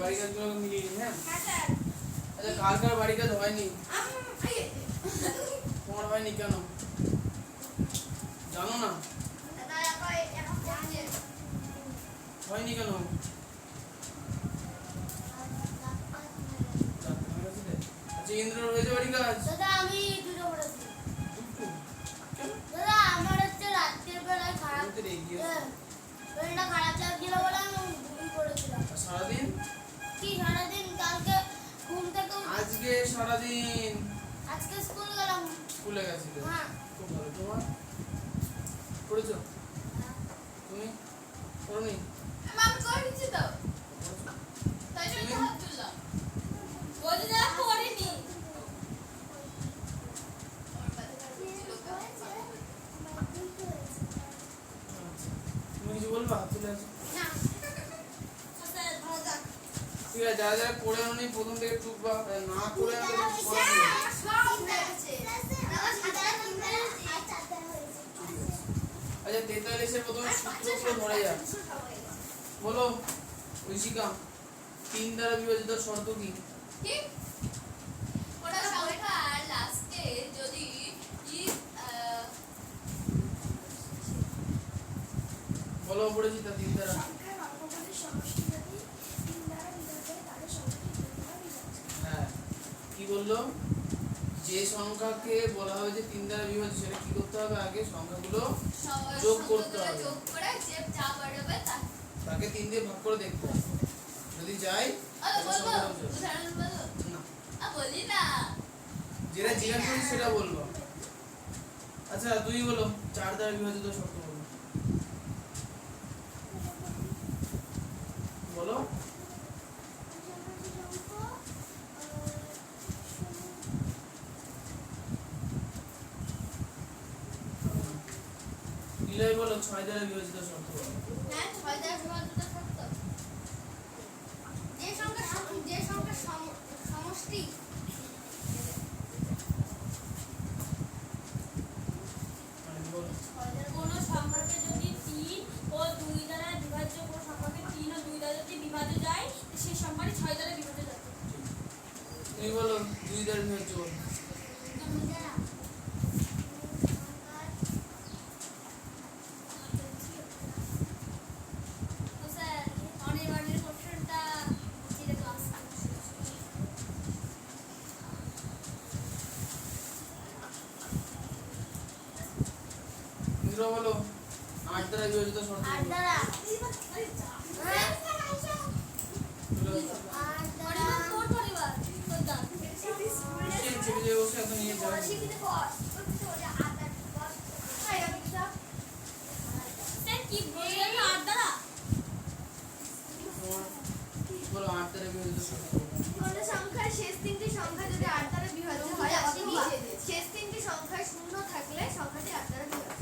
বাড়ি কাজগুলো মিলিয়ে নিই। হ্যাঁ স্যার। আচ্ছা কার কার বাড়ি কাজ হয়নি? তোমার হয়নি কেন জানো না? হয়নি কেন? আচ্ছা ইন্দ্র হয়েছে বাড়ি কাজ? দাদা আমি দুটো করেছি। দুটো? কেন? দাদা আমার হচ্ছে রাত্রের বেলায় খারাপ শরীরটা খারাপ লাগছিল বলে আমি ঘুমিয়ে পড়েছিলাম। সারাদিন? কি সারাদিন কালকে ঘুম থেকে আজকে সারাদিন আজকে স্কুল গেলাম। স্কুলে গেছিলে? হ্যাঁ। খুব ভালো। তোমার পড়েছো? তুমি পড়নি? আমি করেছি তো। তাই জন্য হাত তুললাম। বলে যা পড়িনি। তুমি কিছু বলবা? তুলে আসো। না। আচ্ছা ভালো যাক। ঠিক আছে যারা যারা পড়ে আনি প্রথম থেকে টুকবা না করে আনলে কিছু করার নেই। আচ্ছা 43 প্রথমে সূত্রগুলো ধরে যাক। বলো ঐশিকা 3 দ্বারা বিভাজিত শর্ত কি? কি? ওটা সংখ্যার লাস্টে যদি বলো পড়েছি তা 3 দ্বারা। সংখ্যার বর্গমূলের সমষ্টি যদি 3 দ্বারা বিভাজ্য হয় তাহলে সংখ্যাটি 2 দ্বারা বিভাজ্য। হ্যাঁ কি বললো? যে সংখ্যাকে বলা হয় যে 3 দ্বারা বিভাজ্য সেটা কি করতে হবে? আগে সংখ্যাগুলো যোগ করতে হবে। যোগ করে যে যা বাড়বে তাকে 3 দিয়ে ভাগ করে দেখতে হবে। যদি যায় তাহলে সংখ্যাটা যোগ। উদাহরণ বলো। না বলি না। যেটা জিজ্ঞাসা করি সেটা বলবো। আচ্ছা তুই বলো 4 দ্বারা বিভাজিত শর্ত বলো। বলো নিলয় বলো 6 দ্বারা বিভাজিত শর্ত বলো। হ্যাঁ 6 দ্বারা বিভাজিত শর্ত। যে সংখ্যার সমষ্টি বলো কোন সংখ্যাকে যদি 3 ও 2 দ্বারা বিভাজ্য কোন সংখ্যাকে 3 ও 2 দ্বারা যদি বিভাজ্য যায় সেই সংখ্যাটি 6 দ্বারা বিভাজ্য যাবে। তুমি বলো 2 দ্বারা বিভাজ্য বলো। স্যার অনির্বাণের কোশ্চেনটা জিরে ক্লাস ইন্দ্র বলো 8 দ্বারা বিভাজিত শর্ত বলো। 8 দ্বারা চেপে চেপে বসে এখন নিয়ে যাও। বলো 8 দ্বারা বিভাজিত শর্ত বলো। কোনো সংখ্যার শেষ তিনটি সংখ্যা যদি 8 দ্বারা বিভাজ্য হয় অথবা শেষ তিনটি সংখ্যায় শূন্য থাকলে সংখ্যাটি 8 দ্বারা বিভাজ্য।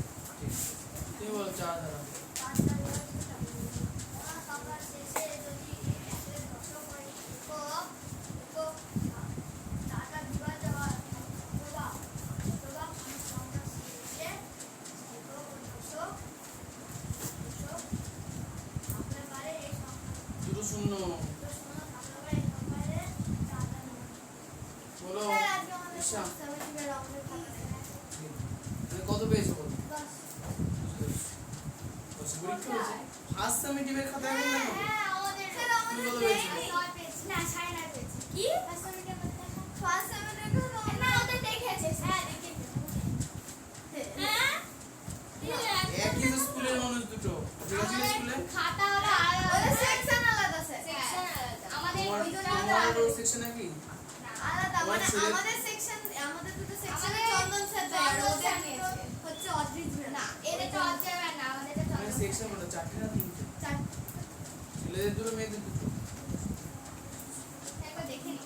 তুমি বলো 4 দ্বারা। সংখ্যার শেষে যদি একের দশক হয় তারা বিভাজ্য হয় অথবা সংখ্যার শেষে দশক থাকলে পারে এই সংখ্যা দুটো শূন্য বলো ঈশা তুমি কত পেয়েছো বলো? 10 পরীক্ষা হয়েছে ফার্স্ট সামেটিভের খাতায় বল না তুমি কত পেয়েছো? একই তো স্কুলের মানুষ দুটো ঠিক আছে স্কুলে তোমার সেকশন একই আমাদের সেকশন আমাদের দুটো সেকশনে চন্দন স্যার আর ওদের হচ্ছে অদ্রিত না এদের তো অদ্রিত না আমাদের তো মানে সেকশন মানে 4টে না 3টে? ছেলেদের দুটো মেয়েদের দুটো একবার দেখে নি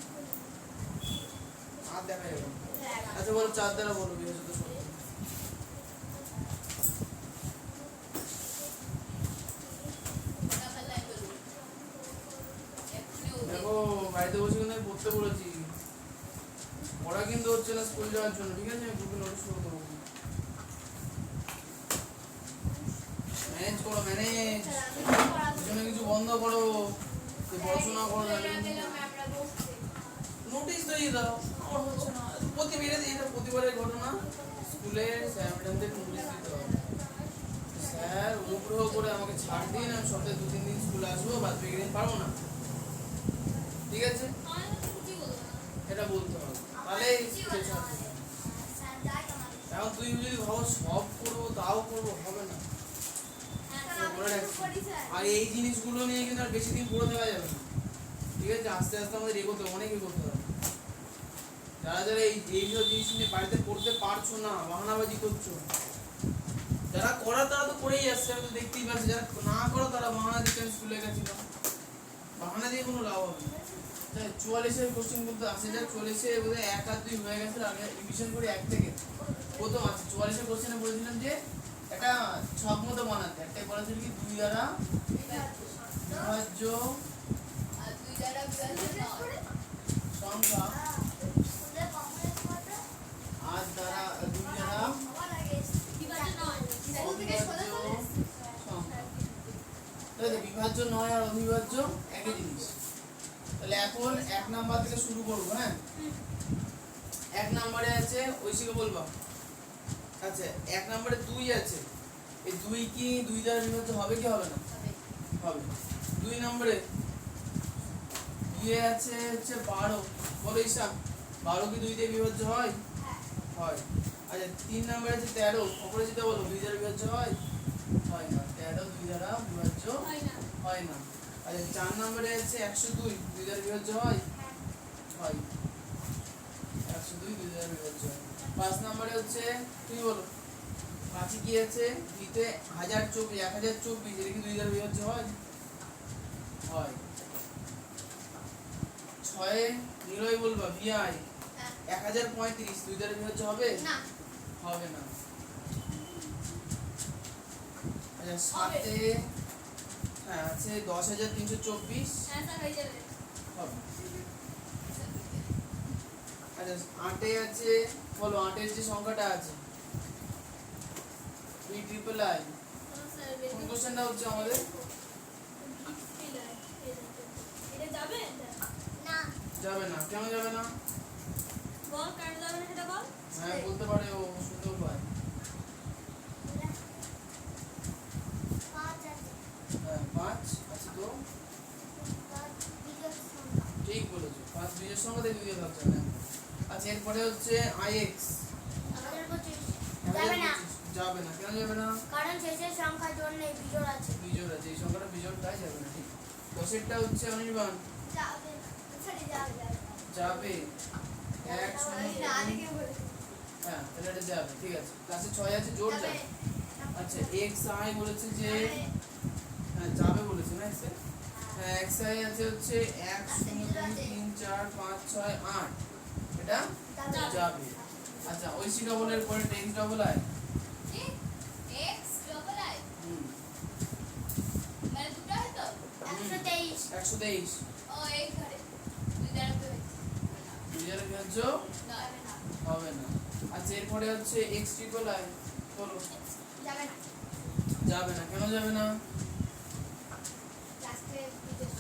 আর দেখা যাবে না। আচ্ছা বলো 4 দ্বারা বলো বিভাজিত শর্ত। দেখো বাড়িতে বসে কিন্তু আমি পড়তে বলেছি পড়া কিন্তু হচ্ছে না স্কুল যাওয়ার জন্য ঠিক আছে? গ্রুপে নোটিশ করে দেবো। ম্যানেজ করো ম্যানেজ কিছু না কিছু বন্ধ করো যে পড়াশোনা করো না আমরা বসছি নোটিশ দিয়ে দাও আমার হচ্ছে না প্রতিবারে এটা প্রতিবারের ঘটনা স্কুলে স্যার ম্যাডামদের নোটিশ দিতে হবে স্যার অনুগ্রহ করে আমাকে ছাড় দিন আমি সপ্তাহে 2-3 দিন স্কুলে আসবো বাদ বাকি দিন পারবো না ঠিক আছে এটা বলতে হবে তাহলে স্কুলে ছাড়বো এখন তুই যদি ভাবো সব করবো তাও করবো হবে না আর এই জিনিসগুলো নিয়ে কিন্তু আর বেশি দিন পড়ে থাকা যাবে না ঠিক আছে আস্তে আস্তে আমাদের এগোতে হবে অনেক এগোতে হবে যারা যারা এইসব জিনিস নিয়ে বাড়িতে পড়তে পারছো না বাহানাবাজি করছো যারা করা তারা তো করেই আসছে আমি তো দেখতেই পাচ্ছি যারা না করো তারা বাহানা দিচ্ছেন স্কুলে গেছিল বাহানা দিয়ে কোনো লাভ হবে না 44-এর কোশ্চেন বলতে আসে যা 44-এ বোধহয় 1 আর 2 হয়ে গেছে আগে রিভিশন করে 1 থেকে প্রথম আছে 44-এর কোশ্চেনে বলেছিলাম যে একটা ছক মতো বানাতে একটা বলেছিল কি 2 দ্বারা বিভাজ্য সংখ্যা 8 দ্বারা 2 দ্বারা বিভাজ্য নয় আর অবিভাজ্য একই জিনিস তাহলে এখন 1 নাম্বার থেকে শুরু করব হ্যাঁ 1 নম্বরে আছে ঐশীকে বলবা আচ্ছা 1 নম্বরে 2 আছে এই 2 কি 2 দ্বারা বিভাজ্য হবে কি হবে না হবে 2 নম্বরে 2 এ আছে হচ্ছে 12 বলো ঈশা 12 কি 2 দিয়ে বিভাজ্য হয় হয় আচ্ছা 3 নম্বরে আছে 13 অপরাজিতা বলো 2 দ্বারা বিভাজ্য হয় হয় না 13 2 দ্বারা বিভাজ্য হয় না আচ্ছা 4 নম্বরে আছে 102 2 দ্বারা বিভাজ্য হয় হয় 102 2 দ্বারা বিভাজ্য হয় 5 নম্বরে হচ্ছে তুমি বলো 5 কি আছে 2 তে 1024 1024 এটা কি 2 দ্বারা বিভাজ্য হয় হয় 6 নিলয় বলবা ভিআই 1035 2 দ্বারা বিভাজ্য হবে না হবে না আচ্ছা 7 এ হ্যাঁ আছে 10324 হ্যাঁ স্যার হয়ে যাবে হবে আচ্ছা 8 এ আছে বলো 8 এর যে সংখ্যাটা আছে 3 ট্রিপল আই কোন কোশ্চেনটা হচ্ছে আমাদের এটা যাবে না যাবে না কেন যাবে না বল কাট যাবে না সেটা বল হ্যাঁ বলতে পারে ও সুন্দর পায় 5 আছে তো ঠিক বলেছো 5 বিজোড় সংখ্যা দিয়ে দুইয়ে থাকছে না আচ্ছা এরপরে হচ্ছে আইএক্স আমাদের 25 যাবে না যাবে না কেন যাবে না কারণ শেষের সংখ্যার জন্য বিজোড় আছে বিজোড় আছে এই সংখ্যাটা বিজোড় তাই যাবে না ঠিক 10এরটা হচ্ছে অনির্বাণ যাবে সরি যাবে যাবে 1 0 হ্যাঁ তাহলে এটা যাবে ঠিক আছে ক্লাসে 6 আছে জোর যাবে আচ্ছা এক্স আই বলেছে যে হ্যাঁ যাবে বলেছে না এসে হ্যাঁ এক্স আই আছে হচ্ছে 1 0 2 3 4 5 6 8 এটা যাবে আচ্ছা ঐশিকা বলে পরে text double I x double I মানে দুটো হয় তো 123 ও এই ঘরে দুই দ্বারা বিভাজ্য হবে না আচ্ছা এরপরে হচ্ছে x ট্রিপল আই বলো যাবে না যাবে না কেন যাবে না লাস্টে বিজোড়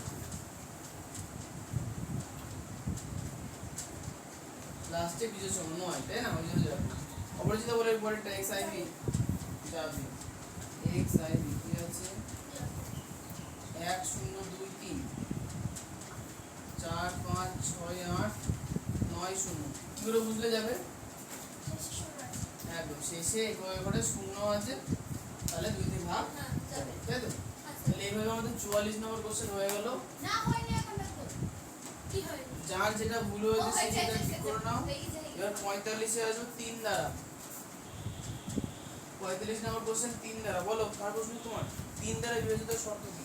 লাস্টে বিজোড় সংখ্যা নয় তাই না ওই জন্য যাবে অপরিচিত বলে পরে x আই বি যাবে x আই বি কি আছে 1 0 2 3 4 5 6 8 9 0 কি করে বুঝলে যাবে একদম শেষে এবারে শূন্য আছে তাহলে 2 দিয়ে ভাগ যাবে তাই তো তাহলে এইভাবে আমাদের 44 নম্বর কোশ্চেন হয়ে গেল না হয়নি এখন দেখো কি হয় যার যেটা ভুল হয়েছে সেটা ঠিক করে নাও এবার 45 এ আসো 3 দ্বারা 45 নম্বর কোশ্চেন 3 দ্বারা বলো কার প্রশ্ন তোমার 3 দ্বারা বিভাজিত শর্ত কি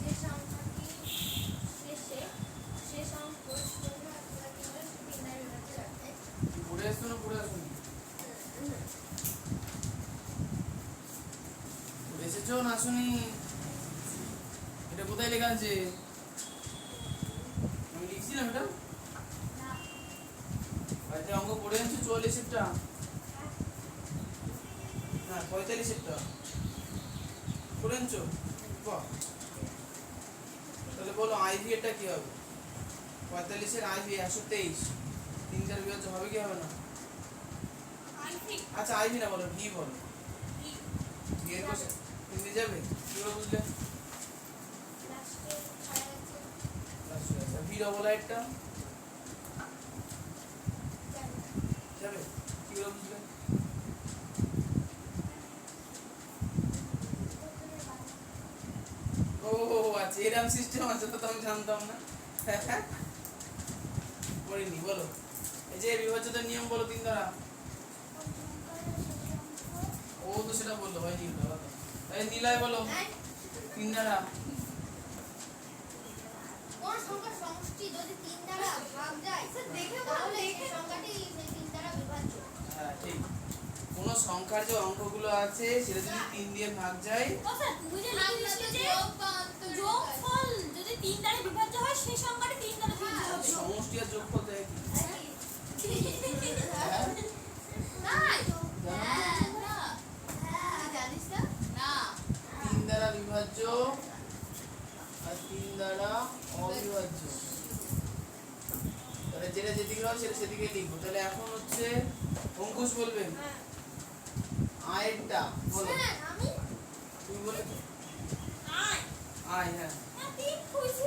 যে সংখ্যাটি শেষে সে সংখ্যা শূন্য অথবা কিংবা বিন্যাস বিভাজ্য রাখতে পড়ে আসছো না পড়ে আসো পড়ে এসেছো না শুনি এটা কোথায় লেখা আছে আমি লিখছিলাম এটা না বাড়িতে অঙ্ক পড়ে আনছো 44 এরটা হ্যাঁ 45 এরটা করে নিছো? বাহ। তাহলে বলো আইভি এটা কি হবে? 45 এর আইভি 123 তিনটার বিভাজ্য হবে কি হবে না? আচ্ছা আইভি না বলো ভি বলো। ভি এর কোষে তিন যাবে কি করে বুঝলে? ভি ডবল আইটটা যাবে কি করে বুঝলে? ও আচ্ছা এরকম সিস্টেম আছে তো আমি জানতাম না। পড়িনি বলো এই যে বিভাজ্যতার নিয়ম বলো তিন দ্বারা। ও তো সেটা বললো ভাই নিয়ম দাও তাই নীলায় বলো তিন দ্বারা। কোন সংখ্যার সমষ্টি যদি 3 দ্বারা ভাগ যায় তাহলে সেই সংখ্যাটি সেই 3 দ্বারা বিভাজ্য। হ্যাঁ ঠিক। কোন সংখ্যার যে অঙ্কগুলো আছে সেটা যদি 3 দিয়ে ভাগ যায় স্যার তুমি যে লিখেছিলে যে যোগফল যদি 3 দ্বারা বিভাজ্য হয় সেই সংখ্যাটি 3 দ্বারা বিভাজ্য হবে। সমষ্টি আর যোগফল তো একই। নাই হ্যাঁ না তুই জানিস না? না 3 দ্বারা বিভাজ্য আর 3 দ্বারা অবিভাজ্য। তাহলে যেটা যেদিকে হবে সেটা সেদিকে লিখবো। তাহলে এখন হচ্ছে অঙ্কুশ বলবে আয়েরটা বলো। স্যার আমি তুমি বলে আয় আয় হ্যাঁ না 3 কইছি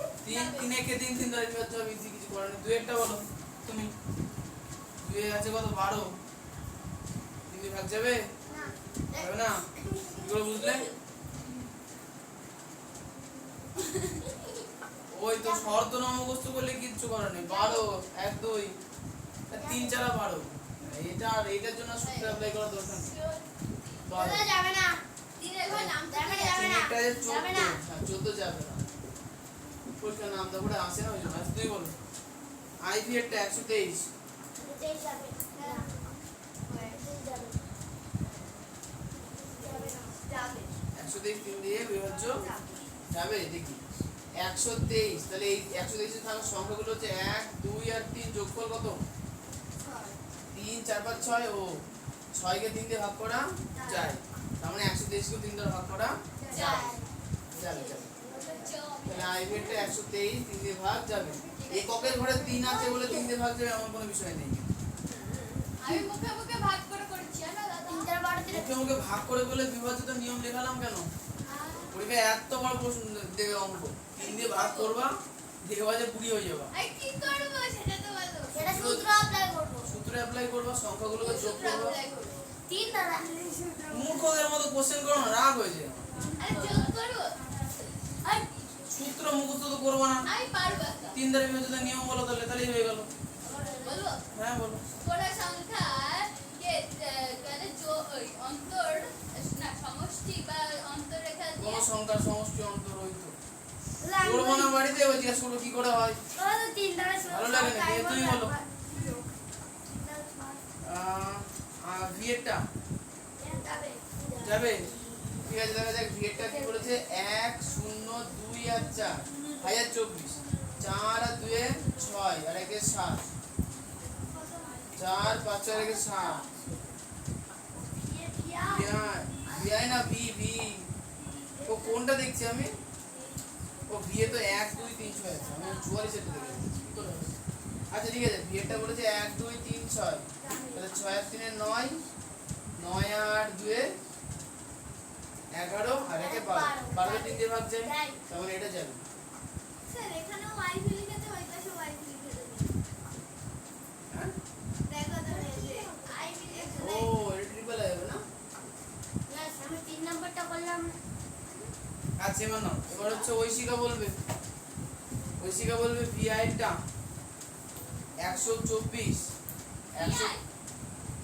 3 একে 3 দ্বারা বিভাজ্য হবে ইজি কিছু করার নেই। দুই একটা বলো তুমি। দুই আছে কত 12 3 দিয়ে ভাগ যাবে না যাবে না কি করে বুঝলে? ওই তো শর্ত না মুখস্থ করলে কিচ্ছু করার নেই। 12 1 2 3 4 12 এটা আর এটার জন্য সূত্র অ্যাপ্লাই করা দরকার নেই। দাদা যাবে না 3 এর ঘর নাম যাবে না যাবে না এটা যে 14 যাবে না হ্যাঁ 14 যাবে না। পরীক্ষার নাম দাও করে আসে না ওই জন্য। আচ্ছা তুই বল আইভি এরটা 123 এটাই যাবে না এটাই যাবে যাবে না যাবে 123 3 দিয়ে বিভাজ্য যাবে দেখি 123। তাহলে এই 123 এ থাকা সংখ্যাগুলো হচ্ছে 1 2 আর 3 যোগফল কত? 3 4 5 6 ও 6 কে 3 দিয়ে ভাগ করা যায়। তার মানে 123 কে 3 দিয়ে ভাগ করা যায়। যাবে যাবে। তাহলে আইভেটটা 123 3 দিয়ে ভাগ যাবে। এককের ঘরে 3 আছে বলে 3 দিয়ে ভাগ যাবে এমন কোনো বিষয় নেই। আমি মুখে মুখে ভাগ করে করেছি না দাদা 3 4 12 13 মুখে মুখে ভাগ করে বলে বিভাজ্যতার নিয়ম লেখালাম কেন? পরীক্ষায় এত বড় প্রশ্ন দেবে অঙ্ক 3 দিয়ে ভাগ করবা দেখবা যে বুড়ি হয়ে যাবা। আই কি করব সেটা তো বলো সেটা সূত্র অ্যাপ্লাই করব সূত্র অ্যাপ্লাই করবা সংখ্যাগুলোকে যোগ সূত্র করবা। apply করব। 3 দ্বারা মূর্খদের মতো কোশ্চেন করো না রাগ হয়ে যায় আমার। আরে যোগ করব আই সূত্র মুখস্থ তো করবো না। আমি পারবো না 3 দ্বারা বিভাজ্যতার নিয়ম বলো তাহলেই হয়ে গেল। বলবো হ্যাঁ বলো। কোন সংখ্যার যে মানে ওই অন্তর না সমষ্টি বা অন্তররেখা কোন দিয়ে সংখ্যার সমষ্টি অন্তর হইতো করবো না বাড়িতে এবার জিজ্ঞাসা করবো কি করে হয়। তাহলে 3 দ্বারা ভালো লাগে না, তুমি বলো। ভিএটটা যাবে যাবে ঠিক আছে। দেখা যাক ভিএটটা কি বলেছে 1 0 2 আর 4 1024 4 আর 2 এ 6 আর 1 এ 7 4 5 আর 1 এ 7 ভিআই না ভি ভি ও কোনটা দেখছি আমি? ও ভি এ তো 1 2 3 6 আছে আমি 44 এটা দেখেছি কি করে হবে? আচ্ছা ঠিক আছে ভিএটটা বলেছে 1 2 3 6 তাহলে 6 আর 3 এ 9 9 আর 2 এ 11 আর 1 এ 12 12 3 দিয়ে ভাগ যায় তাহলে এটা যাবে। স্যার এখানেও আইভি লিখেছে ওই পাশে আইভি লিখে দেবে হ্যাঁ দেখো তো এই যে আইভি লিখেছে ও এটা ট্রিপল যাবে না। यस আমি 3 নাম্বারটা করলাম আচ্ছা এবার নাও এবার হচ্ছে ঐশিকা বলবে ভিআইটা 124 100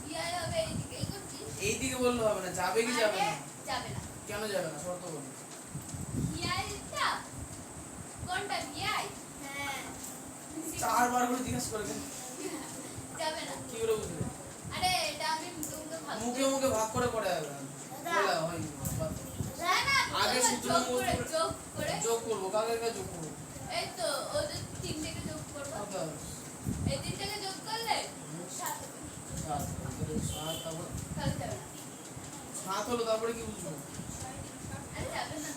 ইয়া হবে এইদিকে এই করছিস এই দিকে বললে হবে না যাবে কি যাবে না? যাবে না কেন যাবে না শর্ত বলো। ভিআইটা কোনটা ভিআই হ্যাঁ 4 বার করে জিজ্ঞাসা করে কেন? যাবে না কি করে বুঝলে? আরে এটা আমি মুখে ভাগ মুখে মুখে ভাগ করে করা যাবে না। বলা হয় না না আগে তোমরা সূত্র যোগ মুখস্থ করে করে- যোগ করে যোগ করবো কাকে কাকে যোগ করবো এই তো ওদের 3 থেকে যোগ করব কত হবে? এই 3 থেকে যোগ করলে 7 হবে 7 তারপর তাহলে যাবে না 7 হলো তারপরে কি বুঝবো? আরে যাবে না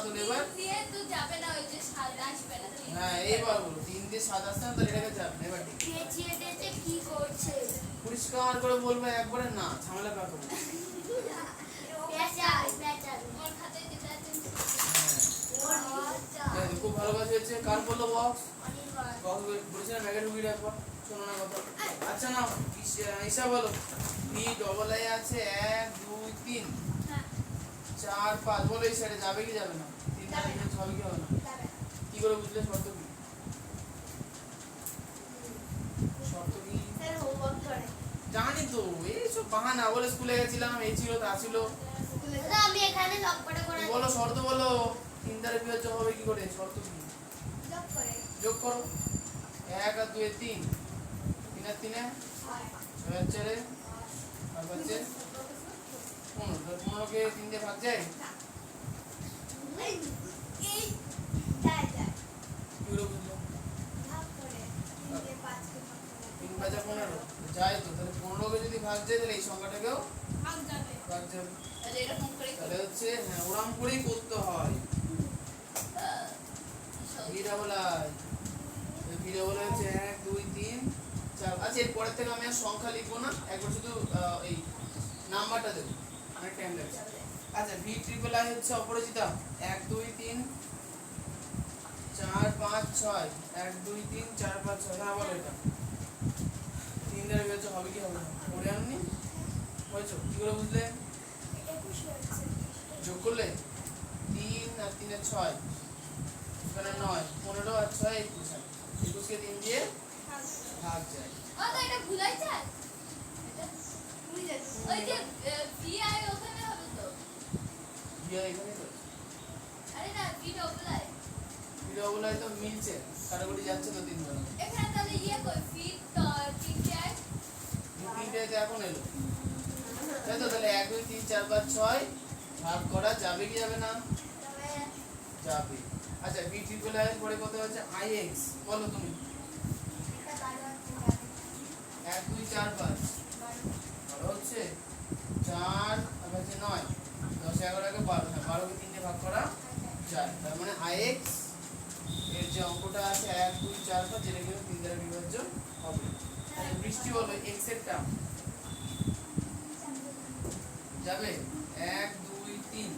তাহলে এবার দিয়ে তো যাবে না ওই যে স্বাদ আসবে না তো হ্যাঁ এইবার বলো 3 দিয়ে 7 আসছে না তাহলে এটাকে যাবে না এবার ঠিক চেঁচিয়ে টেঁচে কি করছে পরিষ্কার করে বলবো একবারে না ঝামেলা পাকাবো পেঁচাল পেঁচাল ওর খাতে যেটা আছে হ্যাঁ, খুব ভালো কাজ হয়েছে কার বললো বক্স অনির্বাণ বক্স বলেছিলাম ম্যাগেট ঢুকিয়ে রাখবো শোনো না কথা আচ্ছা না হিসাব বলো ভি ডবল আই আছে 1 2 3 হ্যাঁ 4 5 বলো এই সাইডে যাবে কি যাবে না 3 যাবে না। 4 হবে কি হবে না যাবে না। কি করে বুঝলে শর্ত কি শর্ত কি স্যার হোমওয়ার্ক করে জানি তো এইসব বাহানা বলে স্কুলে গেছিলাম এই ছিল তা ছিল দাদা আমি এখানে লক করে বলো শর্ত বলো 3 দ্বারা বিভাজ্য হবে কি করে শর্ত কি লক করে যোগ করো 1 আর 2 এর 3 3 আর 3 এ 6 আর 4 এ আর হচ্ছে 15 কে 3 দিয়ে ভাগ যায় এই যায় যায় কি করে বুঝলে ভাগ করে 3 কে 5 কে ভাগ করে 3 5 15 যায় তো তাহলে 15 কে যদি ভাগ যায় তাহলে এই সংখ্যাটাকেও ভাগ যাবে ভাগ যাবে তাহলে এরকম করে তাহলে হচ্ছে হ্যাঁ ওরকম করেই করতে হয় V double I V double I হচ্ছে 1 2 3 4 আচ্ছা এর পরের থেকে আমি আর সংখ্যা লিখবো না একবার শুধু এই নাম্বারটা দেবো অনেক টাইম লাগছে আচ্ছা ভি ট্রিপল আই হচ্ছে অপরাজিতা 1 2 3 4 5 6 1 2 3 4 5 6 হ্যাঁ বলো এটা 3 দ্বারা বিভাজ্য হবে কি হবে না পড়ে আননি হয়েছে কি করে বুঝলে 21 হচ্ছে যোগ করলে 3 আর 3 এর 6 এখানে 9 15 আর 6 21 হয় 21 কে 3 দিয়ে ভাগ যায় ও তো এটা ভুলাই যায় এটা ভুলে যাচ্ছে ওই যে ভিআই ওখানে হবে তো বিয়া এখানে তো আরে না ভি ডবল আই ভিডিও বলে তো মিলছে কাটাকুটি যাচ্ছে তো 3 জন এখানে তাহলে ইয়ে কই ফিট তিনটে আই 3টা এখন এলো তাই তো তাহলে 1 2 3 4 5 6 ভাগ করা যাবে কি যাবে না তবে যাবে আচ্ছা ভি ট্রিপল আই এর পরে কত হচ্ছে আইএক্স বলো তুমি এটা বাইরে আছে 1 2 4 5 বড় হচ্ছে 4 আর হচ্ছে 9 10 11 কে 12 হ্যাঁ 12 কে 3 দিয়ে ভাগ করা যায় তার মানে আইএক্স এর যে অঙ্কটা আছে 1 2 4 5 যেটা কিন্তু 3 দ্বারা বিভাজ্য হবে তাহলে বৃষ্টি বলো x এর টার্ম যাবে 1 2 3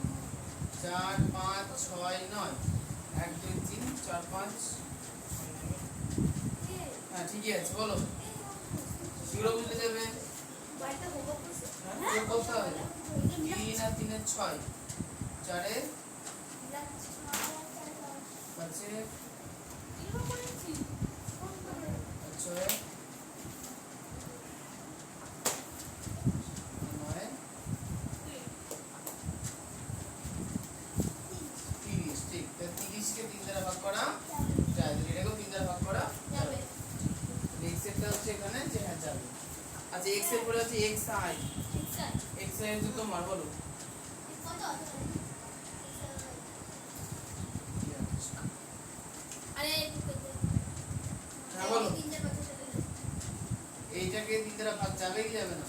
4 5 6 9 1 2 3 4 5 হ্যাঁ ঠিকই আছে বলো সেগুলো বুঝতে যাবে বাড়িতে হোমওয়ার্ক করছে হ্যাঁ যোগ করতে হবে 3 আর 3 এর 6 4 এর পাঁচে এরকম করেছি 6 এর 9 30 ঠিক তাহলে 30 কে 3 দ্বারা ভাগ করা যায় তাহলে এটাকেও 3 দ্বারা ভাগ করা যাবে x এরটা হচ্ছে এখানে যে হ্যাঁ যাবে আচ্ছা x এর পরে হচ্ছে xi x এর তো তোমার বলো কত আরে হ্যাঁ বলো তিনটে কথা চলে এইটাকে 3 দ্বারা ভাগ যাবে কি যাবে না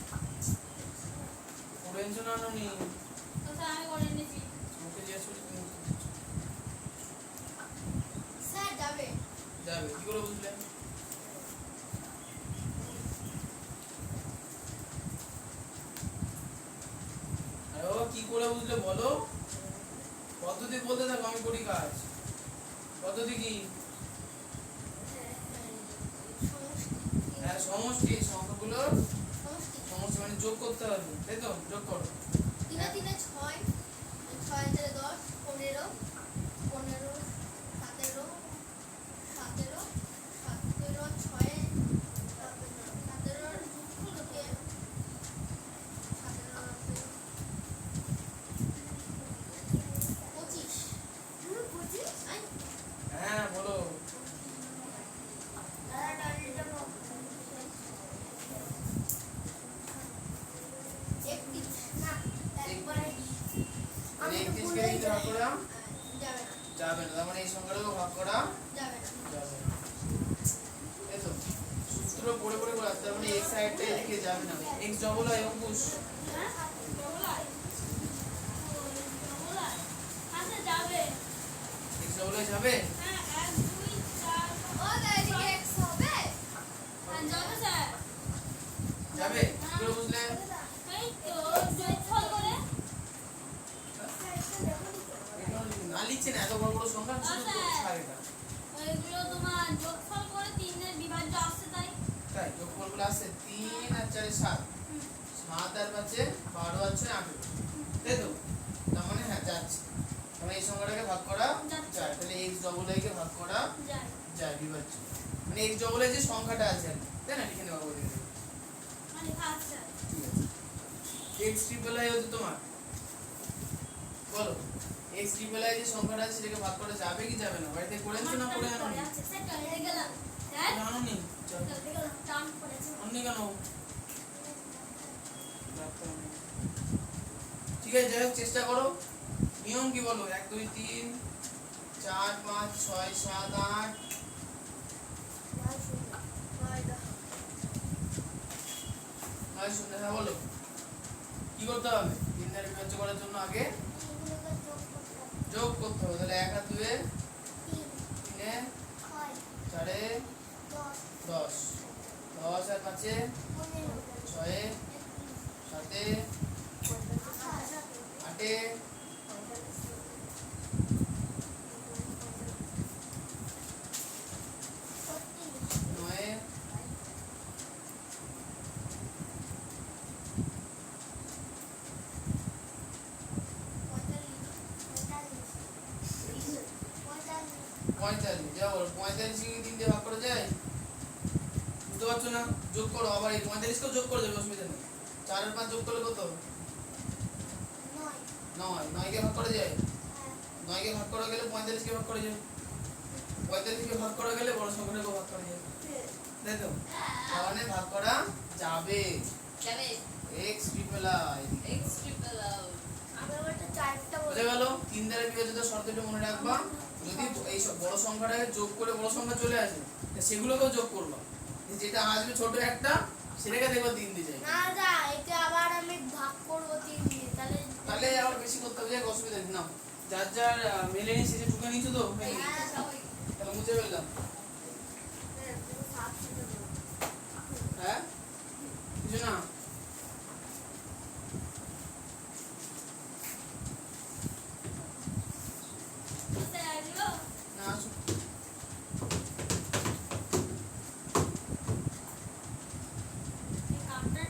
টেনশন আনো নি কথা আমি করে নিয়েছি মুখে যে শুনি তুমি স্যার যাবে যাবে কি করে বুঝলে আরে ও কি করে বুঝলে বলো পদ্ধতি বলতে থাকো আমি করি কাজ পদ্ধতি কি হ্যাঁ সমষ্টি সংখ্যাগুলো সমষ্টি মানে যোগ করতে হবে তাই তো যোগ করো 3 3 6 6 4 10 15 15 17 17 17 6 17 যোগফলকে 25 হ্যাঁ বলো তাহলে 31 কে দিতে ভাগ করা যাবে না তার মানে এই সংখ্যাটাকে ভাগ করা যাবে না এই তো সূত্র পড়ে পড়ে করে আসতে মানে x সাইডটা এদিকে যাবে না x ডবল আই অঙ্কুশ আচ্ছা যাবে বলে যাবে? হ্যাঁ 1 2 4 ও এদিকে x হবে হ্যাঁ যাবে স্যার যাবে? কি করে বুঝলে? এই তো যোগফল করে এগুলো না লিখছে না, এত বড় বড় সংখ্যা শুধু তো ছাড়েটা। এগুলো তোমার যোগফল করে 3 এর বিভাজ্য আসছে তাই তাই যোগফলগুলো আছে 3 আর 4 7, 7 আর 5 12 আর 6 18, তাই তো? তার মানে হ্যাঁ যাচ্ছে। তাহলে এই সংখ্যাটাকে ভাগ করা যায়, তাহলে x ডবল আই কে ভাগ করা যায় যায় বিভাজ্য, মানে x ডবল আই যে সংখ্যাটা আছে আর কি, তাই না? লিখে নেওয়া বলে দিই। মানে আচ্ছা ঠিক আছে, x ট্রিপল আই হচ্ছে তোমার, বলো x ট্রিপল আই যে সংখ্যাটা আছে সেটাকে ভাগ করা যাবে কি যাবে না? বাড়িতে করে আনছো না করে আনোনি? আচ্ছা স্যার চলে গেলাম স্যার আনোনি? চল চলে গেলাম টান পড়েছে আননি কেন? ঠিক আছে, যাই হোক চেষ্টা করো। নিয়ম কি বলো? 1 2 3 4 5 6 7 8 9 0, হ্যাঁ বলো কি করতে হবে? 3 দ্বারা বিভাজ্য করার জন্য আগে যোগ করতে হবে। তাহলে 1 আর 2 এ 3 এ 4 এ 10, 10 আর 5 এ 6 এ 7 এ 8 এ 9 এ 45, যাও 45 কে 3 দিয়ে ভাগ করা যায়? বুঝতে পারছো না? যোগ করো আবার, এই 45 কেও যোগ করে দেবে, অসুবিধা নেই। 4 আর 5 যোগ করলে কত? 9, 9 কে ভাগ করা যায়? 9 কে ভাগ করা গেলে 45 কে ভাগ করা যায়, 45 কে ভাগ করা গেলে বড় সংখ্যাটাকে ভাগ করা যায়, তাই তো? তার মানে ভাগ করা যাবে যাবে x triple I. x triple out বুঝে গেল? 3 দ্বারা বিভাজিত শর্তটা মনে রাখবা, যদি এই সব বড় সংখ্যাটাকে যোগ করে বড় সংখ্যা চলে আসে তা সেগুলোকেও যোগ করবা, যেটা আসবে ছোট একটা সেটাকে দেখবা 3 দিয়ে যায়, তাহলে আবার বেশি করতে হবে, যাক অসুবিধা নেই। নাও যার যার মেলেনি সেটা টুকে নিচ্ছ তো, তাহলে মুছে ফেললাম। হ্যাঁ কিছু না, স্যার এগুলো না আসো। এই কাউন্টার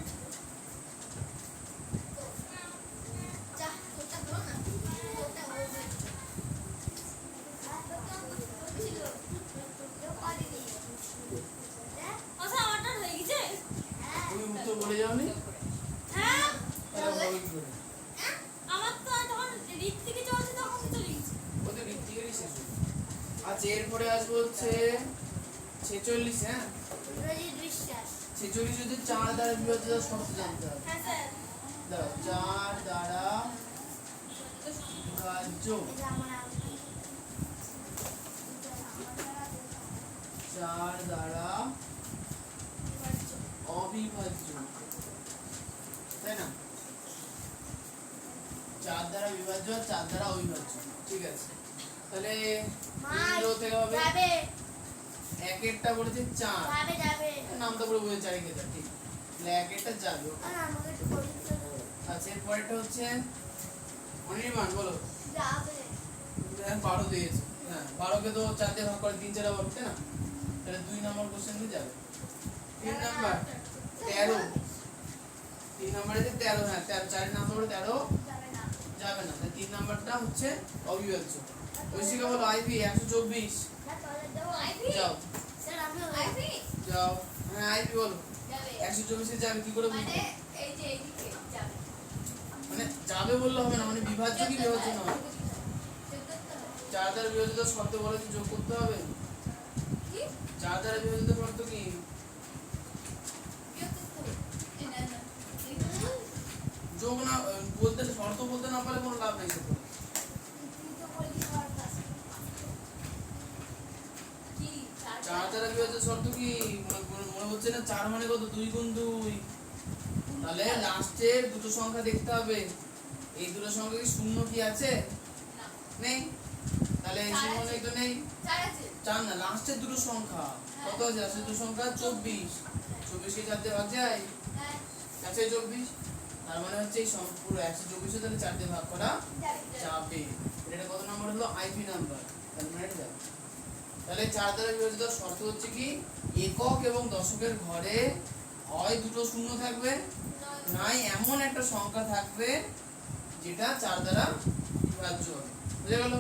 আচ্ছা আমারটা হয়ে গেছে তুমি উত্তর বলে যাওনি, হ্যাঁ তাহলে বলো কি করে? আমার তো যখন রিট থেকে চলছে তখন তো চলে গেছে ওই তো ঋত্বিকেরই শেষ হলো। আচ্ছা এরপরে আসবো হচ্ছে 46, হ্যাঁ 46 যদি 4 দ্বারা বিভাজিত শর্ত জানতে হবে। হ্যাঁ স্যার দাও 4 দ্বারা বিভাজ্য, 4 দ্বারা অবিভাজ্য, তাই না? 4 দ্বারা বিভাজ্য আর 4 দ্বারা অবিভাজ্য, ঠিক আছে। তাহলে 3 রো থেকে হবে, এক একটা বলেছে 4, নামটা পুরো বলে 4 কে 4, ঠিক। তাহলে এক একটা যাবে। আচ্ছা এর পরেরটা হচ্ছে অনির্বাণ, বলো। 12 দিয়েছে, হ্যাঁ 12 কে তো 4 দিয়ে ভাগ করে 3 4 হবে, তাই না? তাহলে 2 নম্বর কোশ্চেন দিয়ে যাবে। 3 নাম্বার 13, 3 নম্বরে যে 13, হ্যাঁ 4 নম্বরে 13 যাবে না, তাহলে 3 নাম্বারটা হচ্ছে অবিভাজ্য। ঐশিকা বলো আইভি 124, যাও যাও, হ্যাঁ আইভি বলো 124 এ যাবে, কি করে বুঝবে? মানে যাবে বললে হবে না, মানে বিভাজ্য কি বিভাজ্য নয়? 4 দ্বারা বিভাজিত শর্ত বলে যে যোগ করতে হবে। 4 দ্বারা বিভাজিত শর্ত কি? যোগ না বলতে, শর্ত বলতে না পারলে কোনো লাভ নেই। 4 দ্বারা বিভাজিত শর্ত কি মনে হচ্ছে না? 4 মানে কত? 2 গুণ 2, তাহলে লাস্টে দুটো সংখ্যা দেখতে হবে, এই দুটো সংখ্যা কি শূন্য কি আছে? নেই, তাহলে এই সময় তো নেই। 4 আছে। 4 না, লাস্টের দুটো সংখ্যা কত আছে? লাস্টের দুটো সংখ্যা 24। 24 কে 4 দিয়ে ভাগ যায়, হ্যাঁ আছে 24। তার মানে হচ্ছে এই পুরো 124 তাহলে 4 দিয়ে ভাগ করা যাবে। এটা কত নাম্বার হলো? IP number. তার মানে এটা যাবে। তাহলে 4 দ্বারা বিভাজিত শর্ত হচ্ছে কি একক এবং দশকের ঘরে হয় দুটো শূন্য থাকবে, নাই এমন একটা সংখ্যা থাকবে যেটা 4 দ্বারা বিভাজ্য হবে। বুঝে গেল?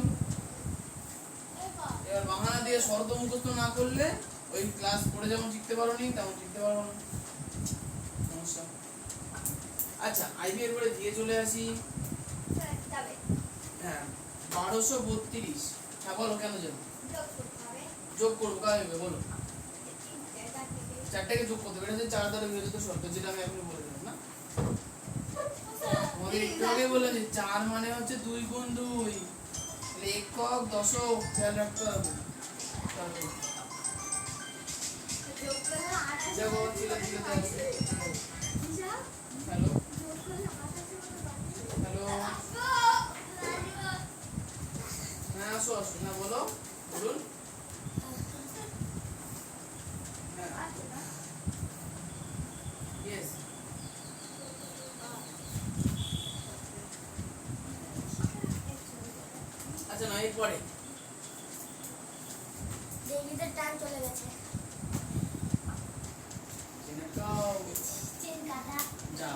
এবার বাহানা দিয়ে শর্ত মুখস্থ না করলে ওই ক্লাস পড়ে যেমন শিখতে পারোনি তেমন শিখতে পারবো না, সমস্যা। আচ্ছা, আইবি এর পরে দিয়ে চলে আসি। যাবে হ্যাঁ, 1232। হ্যাঁ বলো, কেন যাবে? যোগ করতে হবে যোগ করবো কাকে বলো? 3 চারটাকে যোগ করতে হবে। এটা হচ্ছে 4 দ্বারা বিভাজিত শর্ত, যেটা আমি এখনই বলে দিলাম না। তোমাদের একটু আগে বললাম যে 4 মানে হচ্ছে 2 গুণ 2, তাহলে একক দশক খেয়াল রাখতে হবে। তারপর যোগ করলে 28 দেখো ছিল আছে। হিসাব হ্যালো যোগ করলে 28 হ্যালো, হ্যাঁ আসো আসো, না বলো, বলুন। হ্যাঁ ইয়েস। আচ্ছা না, এরপরে দেবীদের টাইম চলে গেছে চেনাকাও চেন কাটা যা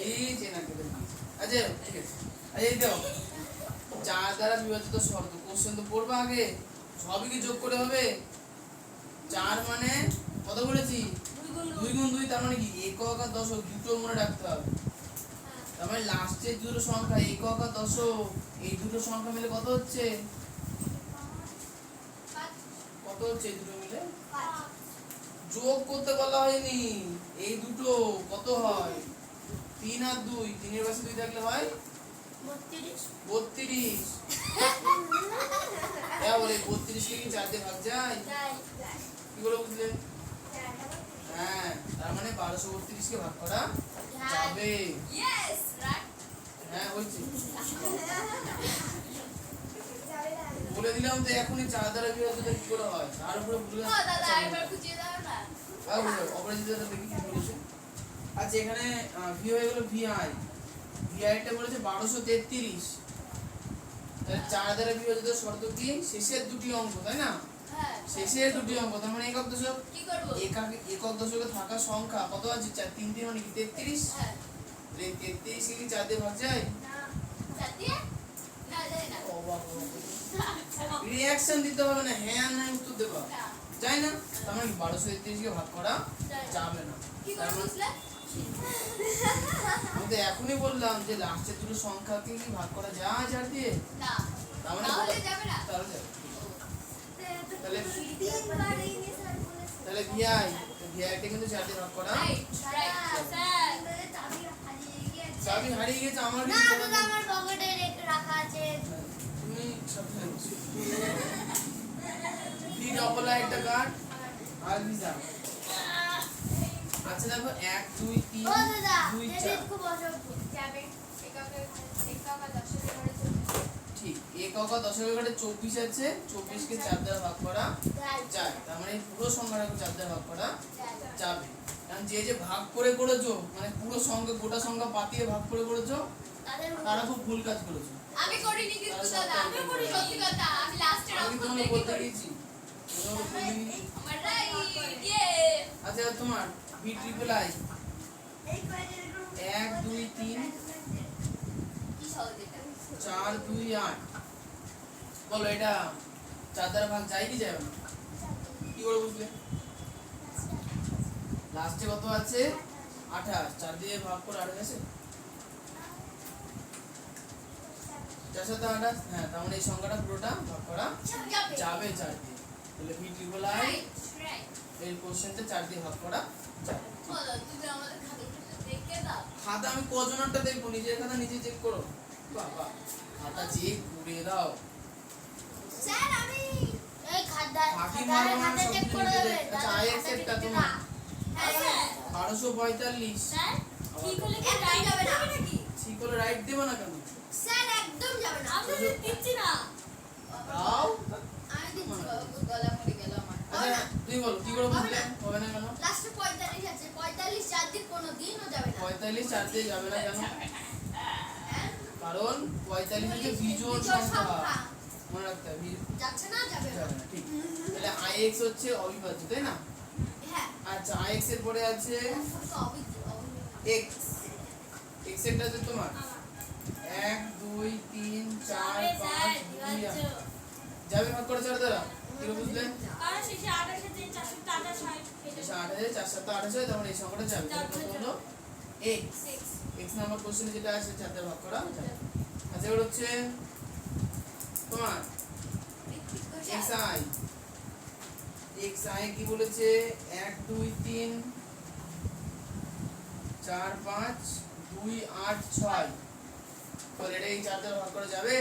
এই চেনাকে দেখি। আচ্ছা ঠিক আছে। আচ্ছা এই দাও, 4 দ্বারা বিভাজিত শর্ত কোশ্চেন তো পড়বা আগে, সবই কি যোগ করে হবে? 4 মানে কত বলেছি? 2 গুণ 2, তার মানে কি একক আর দশক দুটো মনে রাখতে হবে। তার মানে লাস্টের দুটো সংখ্যা একক আর দশক, এই দুটো সংখ্যা মিলে কত হচ্ছে? কত হচ্ছে এই দুটো মিলে? যোগ করতে বলা হয়নি, এই দুটো কত হয়? 3 আর 2, 3 এর পাশে 2 থাকলে হয় 32। হ্যাঁ বলে 32 কে কি 4 দিয়ে ভাগ যায়? কি করে বুঝলে? হ্যাঁ, তার মানে 1232 কে ভাগ করা যাবে। ইয়েস রাইট হ্যাঁ হয়েছে, বলে দিলাম তো এখনই 4 দ্বারা বিভাজিত কি করে হয়, তার উপরে বুঝলে দাদা একবার খুঁজিয়ে দাও না অপরাজিতটা দেখি কি বলেছে। আচ্ছা এখানে ভি হয়ে গেল ভিআই, ভিআইটা বলেছে 1233। তাহলে 4 দ্বারা বিভাজিত শর্ত কি? শেষের দুটি অঙ্ক, তাই না? হ্যাঁ শেষের দুটি অঙ্ক, তার মানে একক দশক। কি করব একক দশকে থাকা সংখ্যা কত আছে? 4 3 3 মানে কি 33। হ্যাঁ এই 33 কে কি 4 দিয়ে ভাগ যায়? না জাতি না জানি না অবাক রিঅ্যাকশন দিতে হবে না, হ্যাঁ না উত্তর দেবা না যায় না। তার মানে 1233 কে ভাগ করা যাবে না। কি তার করে মানে বুঝলে আমি তো এখনই বললাম যে লাস্টের দুটো সংখ্যাকে কি ভাগ করা যায় 4 দিয়ে, না তার মানে তাহলে যাবে না তাহলে যাবে। তাহলে তিনবার এই নিয়ে স্যার বলেছে তাহলে ভিআই, ভিআইটা কিন্তু 4 দিয়ে ভাগ করা। রাইট রাইট স্যার চাবি হারিয়ে গিয়েছে চাবি হারিয়ে গেছে আমার না কিছু দাদা আমার পকেটে রাখা আছে তুমি সাবধানে বসো। ভি ডবল আই একটা কার্ড আর ভিসা। আচ্ছা দেখো 1 2 3 ও দাদা 2 এই 4 খুব অসভ্য যাবে একাকা 10 এর ঘরে ঠিক, একক আর দশকের ঘরে 24 আছে, 24 কে 4 দ্বারা ভাগ করা যায়। তার মানে পুরো সংখ্যাটাকে 4 দ্বারা ভাগ করা যাবে। কারণ যে যে ভাগ করে করেছো, মানে পুরো সংখ্যা গোটা সংখ্যা পাতিয়ে ভাগ করে করেছো, তাদের তারা খুব ভুল কাজ করেছো। আমি করিনি কিন্তু দাদা আমি করি সত্যি কথা আমি লাস্টের আমি অঙ্ক তোমাকে দেখি বলতে করি গেছি তোমরা বলিনি। আমার রাইট ইয়ে আচ্ছা তোমার ভি ট্রিপল আই এই কয়টা 1 2 3 কি সহজ এটা 4 2 8, বলো এটা 4 দ্বারা ভাগ যায় কি যাবে না? কি করে বুঝলে? লাস্টে কত আছে? 28, 4 দিয়ে ভাগ করে 28 আছে। 4 সাথে 28, হ্যাঁ তার মানে এই সংখ্যাটা পুরোটা ভাগ করা যাবে 4 দিয়ে। তাহলে V triple I right right এর কোশ্চেনটা 4 দিয়ে ভাগ করা যাবে। বলো তুমি আমাদের খাতাটা দেখে দাও খাতা আমি কজনেরটা দেখবো, নিজের খাতা নিজে চেক করো। বাবা খাতা চেক করে দাও। স্যার আমি এই খাতা বাকি মারবো না, খাতা সব চেক করে লিখে দে। দেবে আচ্ছা আই এক্সেপ্টটা তোমার হ্যাঁ স্যার 1245। স্যার ঠিক হলে কি একদম রাইট যাবে না। হবে নাকি? ঠিক করে রাইট দেবো না কেন? স্যার একদম যাবে না। আমি দিচ্ছি না। দাও। আমি দিচ্ছি বাবা, গলা মরে গেল আমার। আচ্ছা তুমি বলো কি করে বুঝলে হবে না কেন? লাস্টে 45 আছে, 45 চার দিক কোনোদিনও যাবে না। 45 চার দিয়ে যাবে না কেন? হ্যাঁ? কারণ 45 হচ্ছে বিজোড় বিজোড় সংখ্যা। সংখ্যা। মনে রাখতে হবে যাচ্ছে না, যাবে না। যাবে না, ঠিক। তাহলে ix হচ্ছে অবিভাজ্য তাই না? হ্যাঁ। আচ্ছা ix এর পরে আছে x x এরটা হচ্ছে তোমার 1 2 3 4 5 2 যাবে ভাগ করে 4 দ্বারা কি করে বুঝলে? কারণ শেষে 28 আছে 428 শেষে 8 আছে 4 7 28 হয় তখন এই সংখ্যাটা যাবে তাহলে কত হলো x x নাম্বার কোশ্চেনে যেটা আছে 4 দ্বারা ভাগ করা যাবে। আচ্ছা এবার হচ্ছে তোমার xi কি বলেছে 1 2 3 4 5 2 8 6 তাহলে এটা এই 4 দ্বারা ভাগ করা যাবে?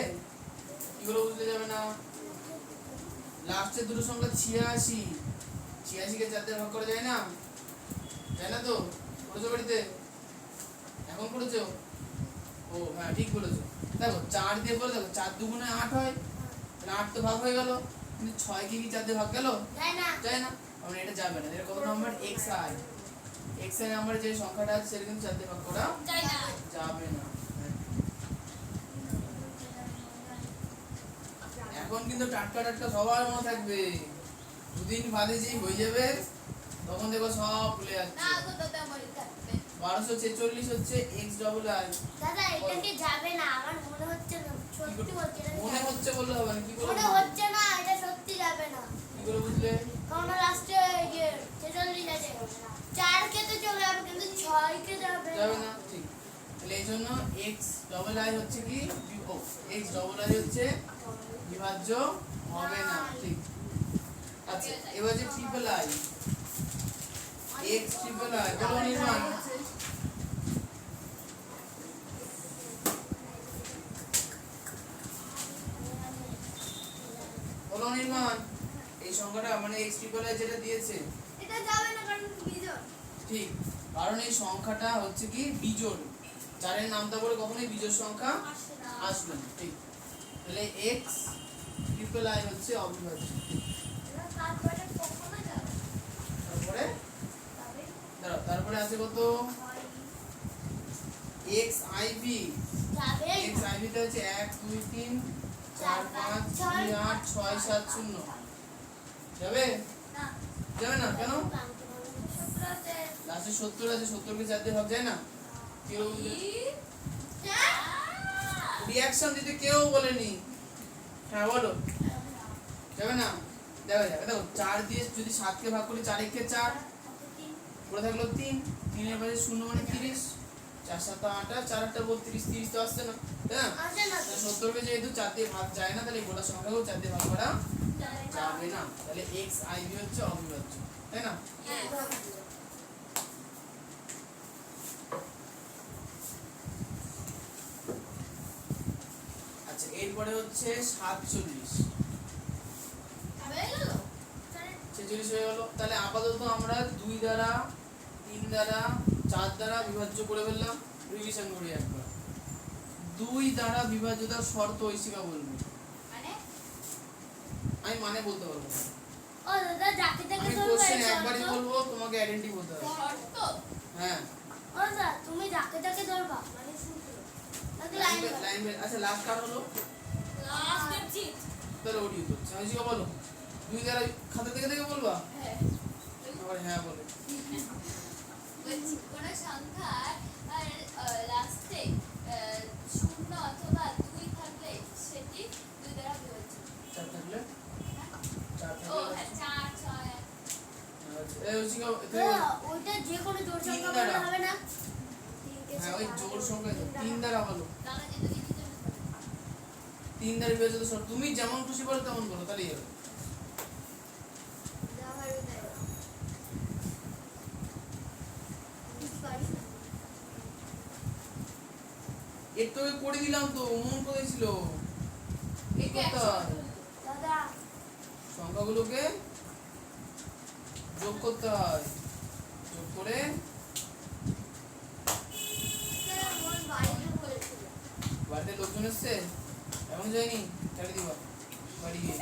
কি করে বুঝলে যাবে না? লাস্টের দুটো সংখ্যা 86 86 কে 4 দ্বারা ভাগ করা যায় না? যায় না তো? করেছো বাড়িতে? এখন করেছো? ও হ্যাঁ ঠিক বলেছো। দেখো 4 দিয়ে করে দেখো 4 দুগুণে 8 হয়, তাহলে 8 তো ভাগ হয়ে গেল, কিন্তু 6 কি 4 দিয়ে ভাগ গেল? যায় না। যায় না, মানে এটা যাবে না। এটা কত নাম্বার? xi নাম্বার যে সংখ্যাটা আছে সেটা কিন্তু 4 দিয়ে ভাগ করা যাই না। যাবে না। এখন কিন্তু টাটকা টাটকা সবার মনে থাকবে, দুদিন বাদে যেই হয়ে যাবে তখন দেখো সব ভুলে যাচ্ছে। না গো দাদা মরে থাকবে। 1246 হচ্ছে x ডবল i। দাদা এটা কি যাবে না? আমার মনে হচ্ছে না, সত্যি বলছি এটা মনে হচ্ছে বললে হবে না, কি করে মনে বুঝলে? হচ্ছে না, এটা সত্যি যাবে না। কি করে বুঝলে? কারণ লাস্টে ইয়ে 46 আছে, 4 কে তো চলে যাবে কিন্তু 6 কে যাবে যাবে না, ঠিক। তাহলে এই জন্য x ডবল i হচ্ছে কি x ডবল i হচ্ছে বিভাজ্য হবে না, ঠিক। আচ্ছা এবার যে triple i x triple i বলো নির্মাণ। বলো নির্মাণ, এই সংখ্যাটা মানে x ট্রিপল i যেটা দিয়েছে এটা যাবে না কারণ বিজোড়। ঠিক, কারণ এই সংখ্যাটা হচ্ছে কি বিজোড়, চারের নামটা বলে কখনোই বিজোড় সংখ্যা আসবে না, ঠিক। তাহলে x ট্রিপল i হচ্ছে অবিভাজ্য। এটা তারপরে কখনো যাবে না। তারপরে যাবে দাঁড়াও, তারপরে আছে কত xiv। যাবে xiv তে হচ্ছে 1 2 3 4 5 2 8 6 7 0 যাবে? না। যাবে না কেন? শুক্রতে লাস্টে 70 আছে, 70 কে 4 দিয়ে ভাগ যায় না? কেউ রিঅ্যাকশন দিতে কেউ বলেনি। হ্যাঁ বলো, যাবে না? যাবে যাবে। দেখো 4 দিয়ে যদি 7 কে ভাগ করি 4 1 4 পড়ে থাকলো 3, 3 এর পাশে 0 মানে 30, 4 7 8 4 8 32, 30 তো আসছে না, তাই না? আসে না তো। 70 কে যেহেতু 4 দিয়ে ভাগ যায় না, তাহলে এই গোটা সংখ্যাকেও 4 দিয়ে ভাগ করা যাবে না। যাবে না। তাহলে xiv হচ্ছে অবিভাজ্য, তাই না? আচ্ছা এরপরে হচ্ছে 47 হয়ে গেল? 46 হয়ে গেল। তাহলে আপাতত আমরা 2 দ্বারা 3 দ্বারা 4 দ্বারা বিভাজ্য করে ফেললাম। রিভিশন করি একবার। 2 দ্বারা বিভাজ্যতার শর্ত ঐশিকা বলবো, মানে আমি মানে বলতে পারবো না। ও দাদা যাকে তাকে আমি ধরবে কোশ্চেন একবারই বলবো, তোমাকে আইডেন্টি বলতে হবে। শর্ত। হ্যাঁ ও দাদা তুমি যাকে তাকে ধরবা মানে সূত্র নাকি লাইন লাইন আচ্ছা লাস্ট কার হলো? Last exit. তাহলে ওটি হচ্ছে ঐশিকা বলো। 2 দ্বারা খাতা থেকে থেকে বলবা? হ্যাঁ আবার হ্যাঁ বলে। বলছি কোন সংখ্যার লাস্টে 0 অথবা 2 থাকলে সেটি 2 দ্বারা বিভাজ্য। 4 থাকলে 4 ও থাকলে হ্যাঁ 4 6 আচ্ছা এই ঐশিকা ওইটা যে কোনো জোড় তিন সংখ্যা দ্বারা। বললে হবে না? হ্যাঁ ওই জোড় সংখ্যা 3 দ্বারা বলো। দাদা যেটা দিতে চান 3 দ্বারা বিভাজিত শর্ত তুমি যেমন খুশি বলো তেমন বলো, তাহলেই হবে। একটু আগে করে দিলাম তো, মন কোথায় ছিল? এই কথা দাদা সংখ্যাগুলোকে যোগ করতে হয়, যোগ করে মন বাইরে বলেছিল বার হাটে লোকজন এসছে এখন যায়নি চাকরি দিবা বাড়ি গিয়ে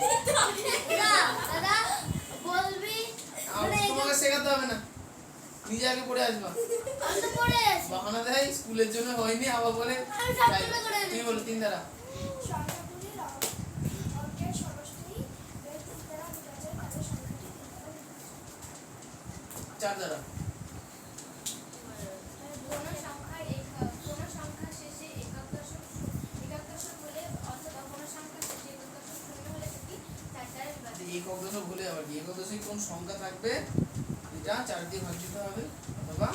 দাদা বলবি তোমাকে শেখাতে হবে না নিজে আগে পড়ে আসবা আমি তো পড়ে আছি বাহানা দেয় স্কুলের জন্য হয়নি আবার বলে আমি সবগুলো করে তুমি বলো তিন দ্বারা সংখ্যাগুলির অঙ্কের সমষ্টি এর তিন দ্বারা বিভাজ্য তাদের সংখ্যাটি তিন দ্বারা বিভাজ্য। চার দ্বারা কোনো সংখ্যা শেষে একক দশক হলে অথবা কোনো সংখ্যা শেষে একক দশক শূন্য হলে সেটি চার দ্বারা বিভাজ্য। একক দশক ভুলে আবার কি একক দশকে কোন সংখ্যা থাকবে এটা 4 দিয়ে ভাগ দিতে হবে অথবা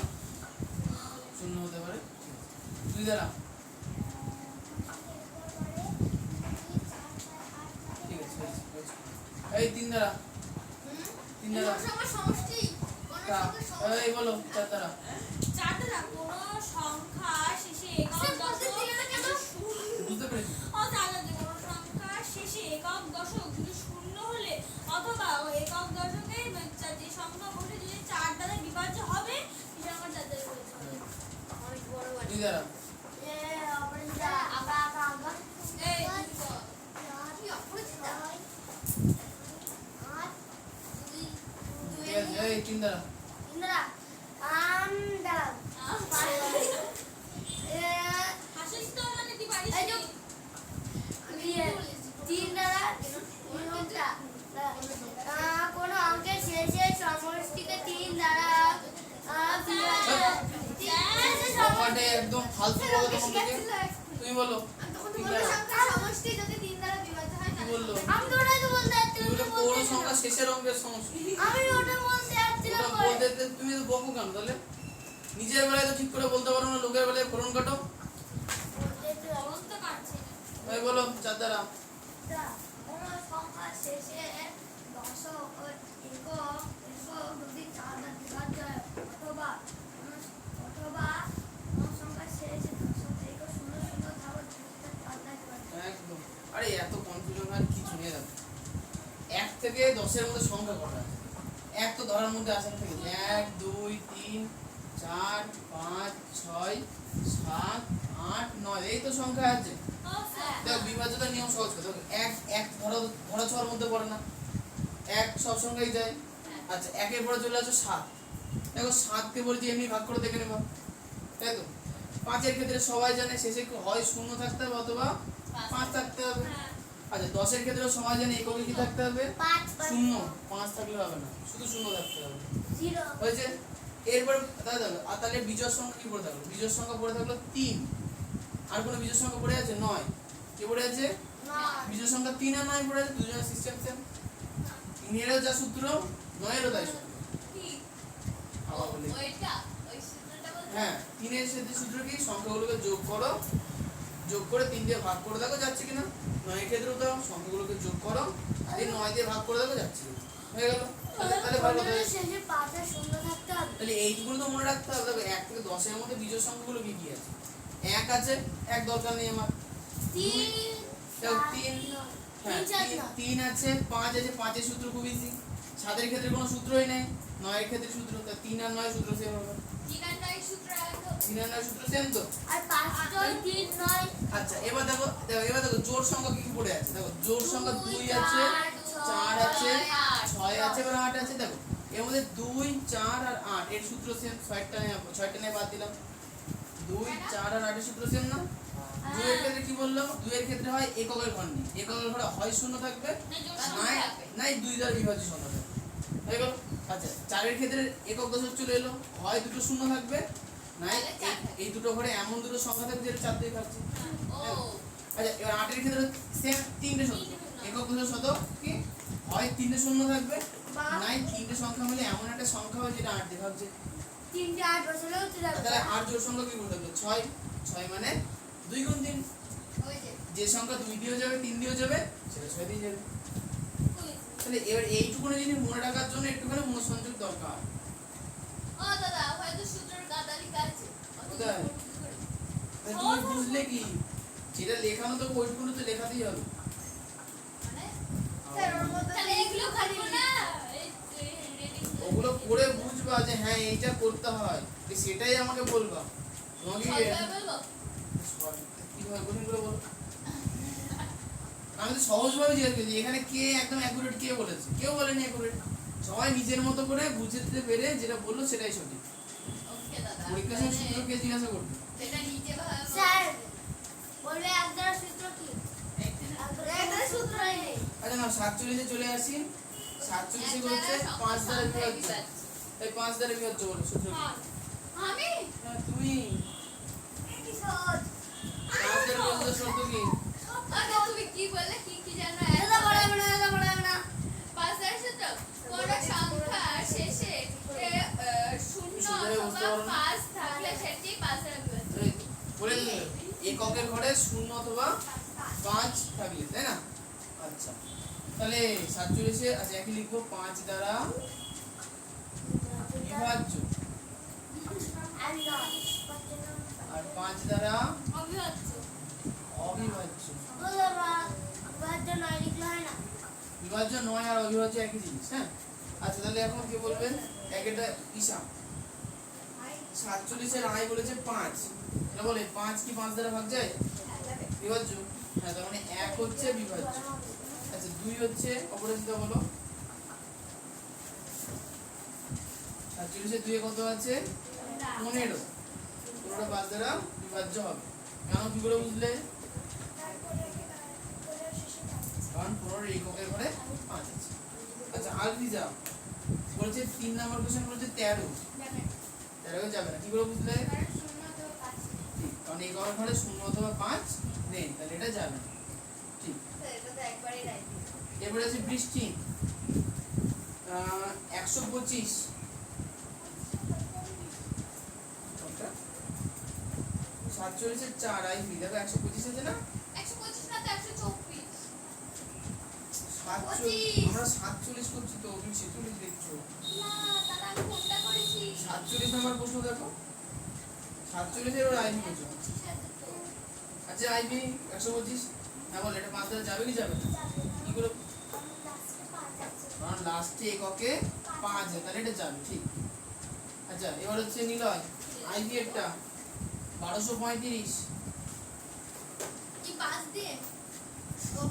শূন্য হতে পারে দুই দ্বারা ঠিক আছে হয়েছে। এই তিন দ্বারা তিন দ্বারা সমষ্টি কোন এই বলো চার দ্বারা চার দ্বারা কোনো সংখ্যা শেষে একক দশক বুঝতে পেরেছি ও দাদা কোনো সংখ্যা শেষে একক দশক যদি শূন্য হলে অথবা একক দশকে যে সংখ্যা বসে যদি চার দ্বারা বিভাজ্য হবে সেটা আমার চার দ্বারা বিভাজ্য হবে। অনেক বড় দুই দ্বারা অপরিচিতা আঁকা আঁকা আঁকা এই কি অপরিচিতা আর দুই ঠিক আছে এই তিন দ্বারা ইন্দ্রা আমডা হাসিস তো মানে তুই পারিস এই যে তিন দ্বারা কোন অঙ্কের শেষে সমষ্টিকে তিন দ্বারা সমাটে একদম ফালতু বলো তখন থেকে তুমি বলো তিন দ্বারা সমষ্টি যদি তিন দ্বারা বিভাজ্য হয় কি বললো আমি তো ওটাই তো বলতে তুমি বলে কোন সংখ্যা শেষের অঙ্কের সমষ্টি আমি ওটা বলতে যাচ্ছিলাম ওটা বলতে তুমি তো বকো কেন তাহলে নিজের বেলায় তো ঠিক করে বলতে পারো না লোকের বেলায় ফোরন কাটো অবস্থা কাটছে না এই বলো চার দ্বারা কোন সংখ্যা শেষে দশক ও একক যদি চার দ্বারা বিভাজ্য হয় অথবা কোন সংখ্যা শেষে দশক একক শূন্য শূন্য ধারণ চার দ্বারা বিভাজ্য একদম আরে এত কনফিউশন আর কিছু নেই দেখো 1 থেকে 10 এর মধ্যে সংখ্যা কটা আছে এক তো ধরার মধ্যে আছে থেকে 1 2 3 4 5 6 7 8 9 এই তো সংখ্যা আছে ও স্যার দেখো বিভাজ্যতার নিয়ম সহজ করে দেখো এক ধরা ছোঁয়ার মধ্যে পড়ে না এক সব সংখ্যাই যায় আচ্ছা একের পরে চলে আসো 7 দেখো 7 কে বলছি এমনি ভাগ করে দেখে নেবা তাই তো 5 এর ক্ষেত্রে সবাই জানে শেষে হয় শূন্য থাকতে হবে অথবা 5 থাকতে হবে আচ্ছা 10 এর ক্ষেত্রে সবাই জানে এককে কি থাকতে হবে 5 শূন্য 5 থাকলে হবে না শুধু শূন্য থাকতে হবে 0 হয়েছে এরপর দাদা আর তাহলে বিজোড় সংখ্যা কি পড়ে থাকলো বিজোড় সংখ্যা পড়ে থাকলো 3 আর কোনো বিজোড় সংখ্যা পড়ে আছে 9 কি পড়ে আছে বিজোড় সংখ্যা 3 আর 9 পড়ে আছে দুজনের সিস্টেম সেম 3 এরও যা সূত্র 9 এরও তাই সূত্র কি আবার বলি ওইটা ওই সূত্রটা বলতে হ্যাঁ 3 এর সাথে সূত্র কি সংখ্যাগুলোকে যোগ করে 3 দিয়ে ভাগ করে দেখো যাচ্ছে কিনা 9 এর ক্ষেত্রেও তো সংখ্যাগুলোকে যোগ করো আর এই 9 দিয়ে ভাগ করে দেখো যাচ্ছে কিনা হয়ে গেল তাহলে ভালো কথা শেষে 5 আর শূন্য থাকতে হবে তাহলে এইটুকুনো তো মনে রাখতে হবে দেখো 1 থেকে 10 এর মধ্যে বিজোড় সংখ্যাগুলো কি কি আছে 1 আছে 1 দরকার নেই আমার 3 আছে 5 আছে 5 এর সূত্র খুব ইজি 7 এর ক্ষেত্রে কোনো সূত্রই নাই 9 এর ক্ষেত্রে সূত্র তা 3 আর 9 সূত্র সেম হবে জিনান্ডাই সূত্র একদম 3 আর 9 সূত্র সেম তো আর 5 যোগ 3 9 আচ্ছা এবার দেখো জোড় সংখ্যা কি কি পড়ে আছে দেখো জোড় সংখ্যা 2 আছে 4 আছে 6 আছে এবার 8 আছে দেখো এর মধ্যে 2 4 আর 8 এর সূত্র সেম 6টা নিয়ে বাদ দিলাম 2 4 আর 8 এর সূত্র সেম না 2 এর ক্ষেত্রে কি বললো 2 এর ক্ষেত্রে হয় এককের ঘর নেই এককের ঘরে হয় শূন্য থাকবে নাই 2 দ্বারা বিভাজ্য সংখ্যা থাকবে হয়ে গেল আচ্ছা 4 এর ক্ষেত্রে একক দশক চলে এলো হয় দুটো শূন্য থাকবে নাই এই দুটো ঘরে এমন দুটো সংখ্যা থাকবে যেটা 4 দিয়ে থাকছে ও আচ্ছা এবার 8 এর ক্ষেত্রে সেম তিনটে শূন্য একক দশক শত কি হয় তিনটে শূন্য থাকবে নাই তিনটে সংখ্যা মিলে এমন একটা সংখ্যা হয় যেটা 8 দিয়ে ভাগছে 3 টা 8 বছরেও তো যাবে তাহলে 8 জোড় সংখ্যা কি বলতে হবে 6 মানে 2 গুণ 3 ওই যে সংখ্যা 2 দিয়েও যাবে 3 দিয়েও যাবে সেটা 6 দিয়ে যাবে কই তাহলে এবার এইটুকুনি জিনিস মনে রাখার জন্য একটুখানি মনোসংযোগ দরকার ও দাদা হয়তো সূত্রের গাদালি কাছে কোথায়? তুমি বুঝলে কি যেটা লেখানো তো ওইটুকুনি তো লেখাতেই হবে মানে স্যার ওর মধ্যে তাহলে এগুলো খালি না এই রেডি ওগুলো পড়ে বুঝবা যে হ্যাঁ এইটা করতে হয় তো সেটাই আমাকে বলবা তোমাকে সবাই বলবো কি তুমি কঠিন করে বলো। আমি তো সহজভাবে জিজ্ঞেস করছি, এখানে কে একদম অ্যাকুরেট কে বলেছে? কেউ বলেনি অ্যাকুরেট। সবাই নিজের মতো করে বুঝতে পেরে যেটা বললো সেটাই সঠিক। ওকে দাদা পরীক্ষার সময় সূত্র কে জিজ্ঞাসা করবে? সেটা নিচে ভাবে স্যার বলবে এক দ্বারা সূত্র কি? এক দ্বারা সূত্র নেই। আচ্ছা না, 47 চলে আসি। 47 হচ্ছে 5 দ্বারা বিভাজ্য। এই 5 দ্বারা বিভাজ্য বলো সূত্র কি? আমি হ্যাঁ, তুমি কি সহজ 5 দ্বারা বিভাজ্য শর্ত কি? আগে তুমি কি বললে কি কি জানো দাদা বড় না পাঁচ দ্বারা সূত্র কোন সংখ্যার শেষে শূন্য অথবা পাঁচ থাকলে সেটি পাঁচ দ্বারা বিভাজ্য এই, বলে দিলে এককের ঘরে 0 অথবা 5 থাকলে, তাই না? আচ্ছা, তাহলে 47 এ আচ্ছা একই লিখবো 5 দ্বারা বিভাজ্য আর 5 দ্বারা অবিভাজ্য অবিভাজ্য। বিভাজ্য নয় লিখলে হয় না? বিভাজ্য নয় আর অবিভাজ্য একই জিনিস, হ্যাঁ। আচ্ছা তাহলে এখন কি বলবেন? একটা হিসাব 47 এর আয় বলেছে 5, তাহলে বলে 5 কি 5 দ্বারা ভাগ যায়? বিভাজ্য, হ্যাঁ, তার মানে 1 হচ্ছে বিভাজ্য। আচ্ছা 2 হচ্ছে অপরাজিতা বলো। 47 এর 2 এ কত আছে? 15। 15টা 5 দ্বারা বিভাজ্য হবে। কেন কি করে বুঝলে? কারণ 15 এককের ঘরে 5 আছে। আচ্ছা আলফিজা বলেছে 3 নাম্বার কোশ্চেন বলেছে 13 যাবে না, কি করে বুঝলে? ঠিক, কারণ এককের ঘরে 0 অথবা 5 নেই, তাহলে এটা যাবে না। ঠিক, এটা তো একবারই রাইট এরপরে আছে বৃষ্টি 125। 47 এর 4 আইভি দেখো 125 আছে না? 125 না তো 124 আমরা 47 করছি তো, তুমি 46 দেখছো। না দাদা আমি কোনটা করেছি 47 নাম্বার প্রশ্ন দেখো, 47 এর ওর আইভি কত? আচ্ছা আইভি 125, না বল এটা 5 দ্বারা যাবে কি যাবে না? কি করে? কারণ লাস্টে এককে 5 আছে, তাহলে এটা যাবে, ঠিক। আচ্ছা এবার হচ্ছে নিলয় আইভি একটা 1235। কি পাঁচ দিয়ে ও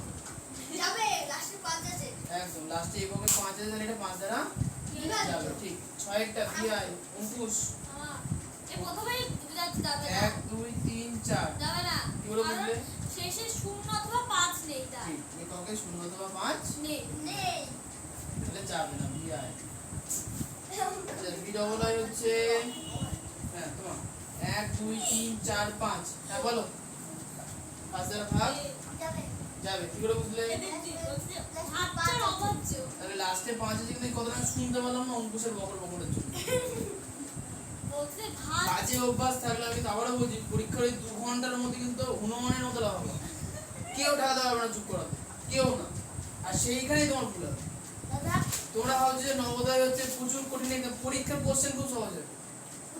যাবে লাস্টে পাঁচ আছে একদম লাস্টে এককে 5 আছে, তাহলে এটা 5 দ্বারা যাবে, ঠিক। 6 একটা বিআই অঙ্কুশ এ প্রথমেই যাচ্ছে যাবে না 1 2 3 4, যাবে না কি করে কারণ বুঝলে? শেষে শূন্য অথবা 5 নেই তাই ঠিক, এককে 0 অথবা 5 নেই নেই তাহলে যাবে না বিআই। আচ্ছা বি ডবল আই হচ্ছে, হ্যাঁ তোমার 1 2 3 4 5, হ্যাঁ বলো 5 দ্বারা ভাগ যাবে, কি করে বুঝলে? হাতটার অবাজ্য তাহলে লাস্টে 5 আছে কিন্তু কতটা আমি শুনতে পেলাম না অঙ্কুশের বকর বকরের জন্য। বলতে ভাত বাজে অভ্যাস থাকলে আমি তো আবারও বলছি, পরীক্ষার ওই 2 ঘন্টার মধ্যে কিন্তু হনুমানের মতো লাভ হবে, কেউ ঠেকাতে পারবে না চুপ করাতে, কেউ না। আর সেইখানেই তোমার ভুল হবে। দাদা তোমরা ভাবছো যে নবোদয় হচ্ছে প্রচুর কঠিন, পরীক্ষার কোশ্চেন খুব সহজ হয়,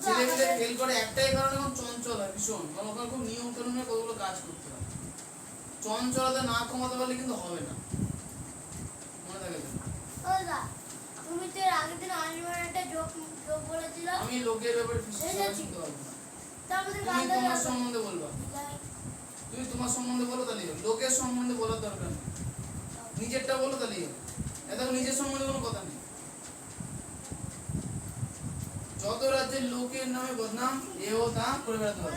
ছেলে মেয়ে ফেল করে একটাই কারণে এখন চঞ্চল হয় ভীষণ, কারণ ওখানে খুব নিয়ম কানুনে কতগুলো কাজ করতে হয়। চঞ্চলতা না কমাতে পারলে কিন্তু হবে না, মনে থাকে তো। দাদা তুমি তো এর আগের দিন অনির্বাণ একটা জোক বলেছিল, আমি লোকের ব্যাপারে কিছু শুনতে পারবো না, তা আমাদের তুমি বান্ধবী তোমার সম্বন্ধে বলবা, তুমি তোমার সম্বন্ধে বলো তাহলেই হবে, লোকের সম্বন্ধে বলার দরকার নেই, নিজেরটা বলো তাহলেই হবে। এত নিজের সম্বন্ধে কোনো কথা নেই। যত রাজ্যের লোকের নামে বদনাম এও তা করে বেড়াতে হবে।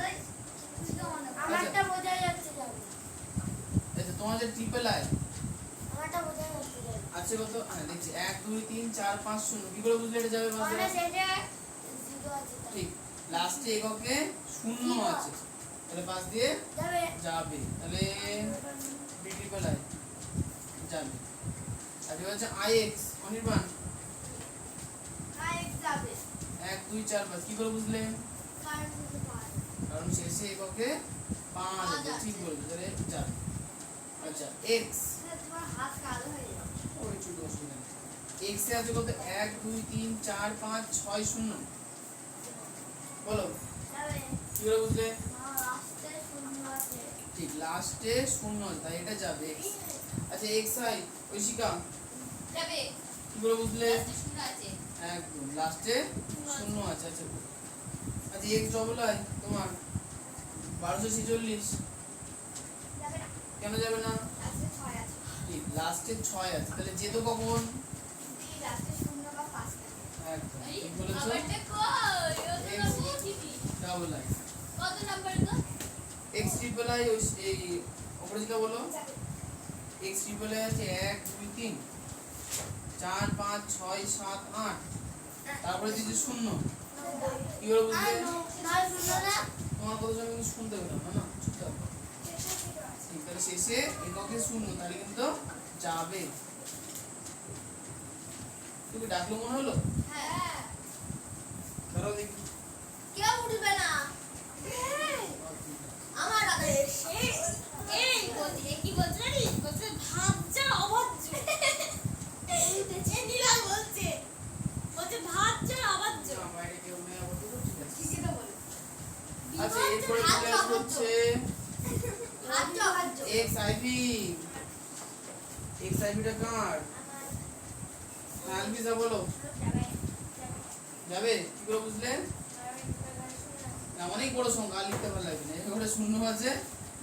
আমারটা বোঝা যাচ্ছে যাবে, আচ্ছা তোমার যে ট্রিপল আই আমারটা বোঝা যাচ্ছে যাবে, আছে কত? হ্যাঁ দেখছি 1 2 3 4 5 0, কি করে বুঝলে এটা যাবে? মানে সেটা জিরো আছে তাই ঠিক, লাস্টে এককে 0 আছে, তাহলে 5 দিয়ে যাবে, যাবে, তাহলে বি ট্রিপল আই যাবে। আচ্ছা হচ্ছে আইএক্স অনির্বাণ আরেক যাবে 1 2 4 5, কি করে বুঝলে? কারণ বুঝতে পারে কারণ শেষে এককে 5 আছে, ঠিক বলছো, তাহলে যাবে। আচ্ছা এক্স, তোমার হাত কালো হয়ে যাবে, ওই ছোট অসুবিধা নেই। এক্স এ আছে কত? 1 2 3 4 5 6 0, বলো যাবে, কি করে বুঝলে? লাস্টে শূন্য আছে, ঠিক, লাস্টে 0 আছে, তাই এটা যাবে এক্স। আচ্ছা এক্স আই ঐশিকা, যাবে কি করে বুঝলে? লাস্টে শূন্য আছে একদম লাস্টে 0 আছে। আচ্ছা আচ্ছা এক্স ডবল আই তোমার 1246, কেন যাবে না? লাস্টে 6 আছে ঠিক, লাস্টে 6 আছে, তাহলে যেত কখন? দি লাস্টে 0 বা 5 থাকে একদম এই ঠিক বলেছো। আবারটা কই ও তো X বুঝিনি ডাবল আই কত নাম্বার তো x ট্রিপল আই এই উপরে যেটা বলো x ট্রিপল আই আছে 1 2 3 4 5 6 7 8 তারপরে দিয়েছে 0 কি করে বুঝলে? না 0 না তোমার কথা আমি কিন্তু শুনতে পেলাম না, না চুপচাপ। ঠিক, তাহলে শেষে এককে 0, তাহলে কিন্তু যাবে। তুমি ডাকলো মনে হলো? হ্যাঁ ধরো দেখি। কেউ উঠবে না আমার আগে এই বলছি কি বলছে জানিস বলছে ভাবছা অভদ্র এ নীলা বলছে ভাবছা অভদ্র না, বাইরে কেউ নেই, আবার তো ঠিক আছে। ঠিকই তো বলে আচ্ছা, এরপরে চলে আসবে হচ্ছে হাত XIV। XIV টা কার? আলবিজা বলো। যাবে? কি করে বুঝলে? না, অনেক বড় সংখ্যা, আর লিখতে ভালো লাগবে না। এখানে 0 আছে,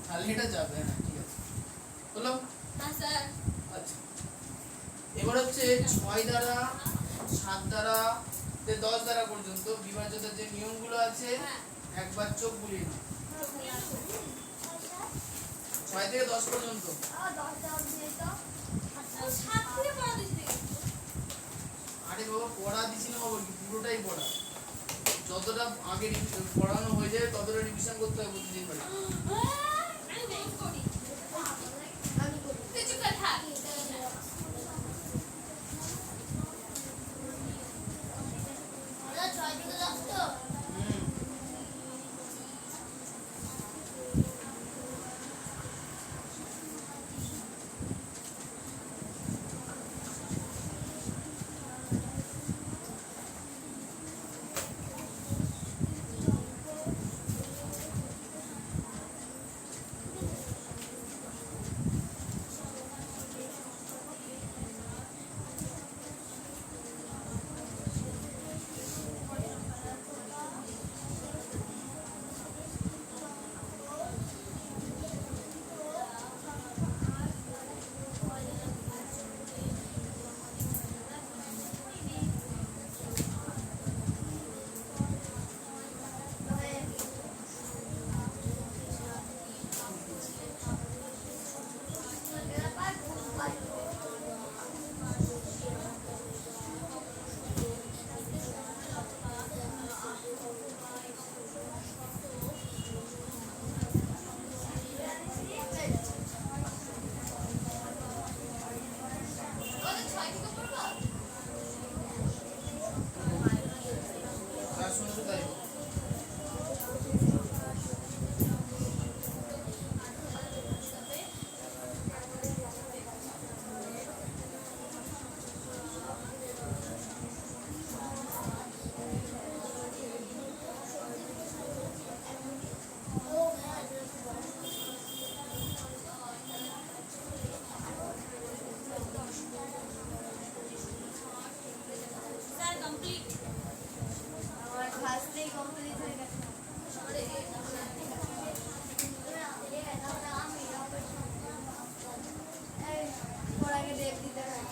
তাহলে এটা যাবে। হ্যাঁ, ঠিক আছে। বলো। হ্যাঁ স্যার আচ্ছা, এবার হচ্ছে 6 দ্বারা 7 দ্বারা 10 দ্বারা পর্যন্ত বিভাজ্যতার যে নিয়মগুলো আছে হ্যাঁ একবার চোখ বুলিয়ে নাও। 6 থেকে 10 পর্যন্ত। সাত থেকে পড়া দিতে আরে বাবা, পড়া দিছি না বাবা, পুরোটাই পড়া। যতটা আগে পড়ানো হয়ে যায় ততটা রিভিশন করতে হবে প্রতিদিন বাড়ি। আমি বেশ করি আমি করি তুই চুপ করে থাক ওরা 6 থেকে 10 তো হুম। তার শুনছো তাই। স্যার কমপ্লিট আমার ফার্স্টেই কমপ্লিট হয়ে গেছে পড়াকে দেখ দিতে হয়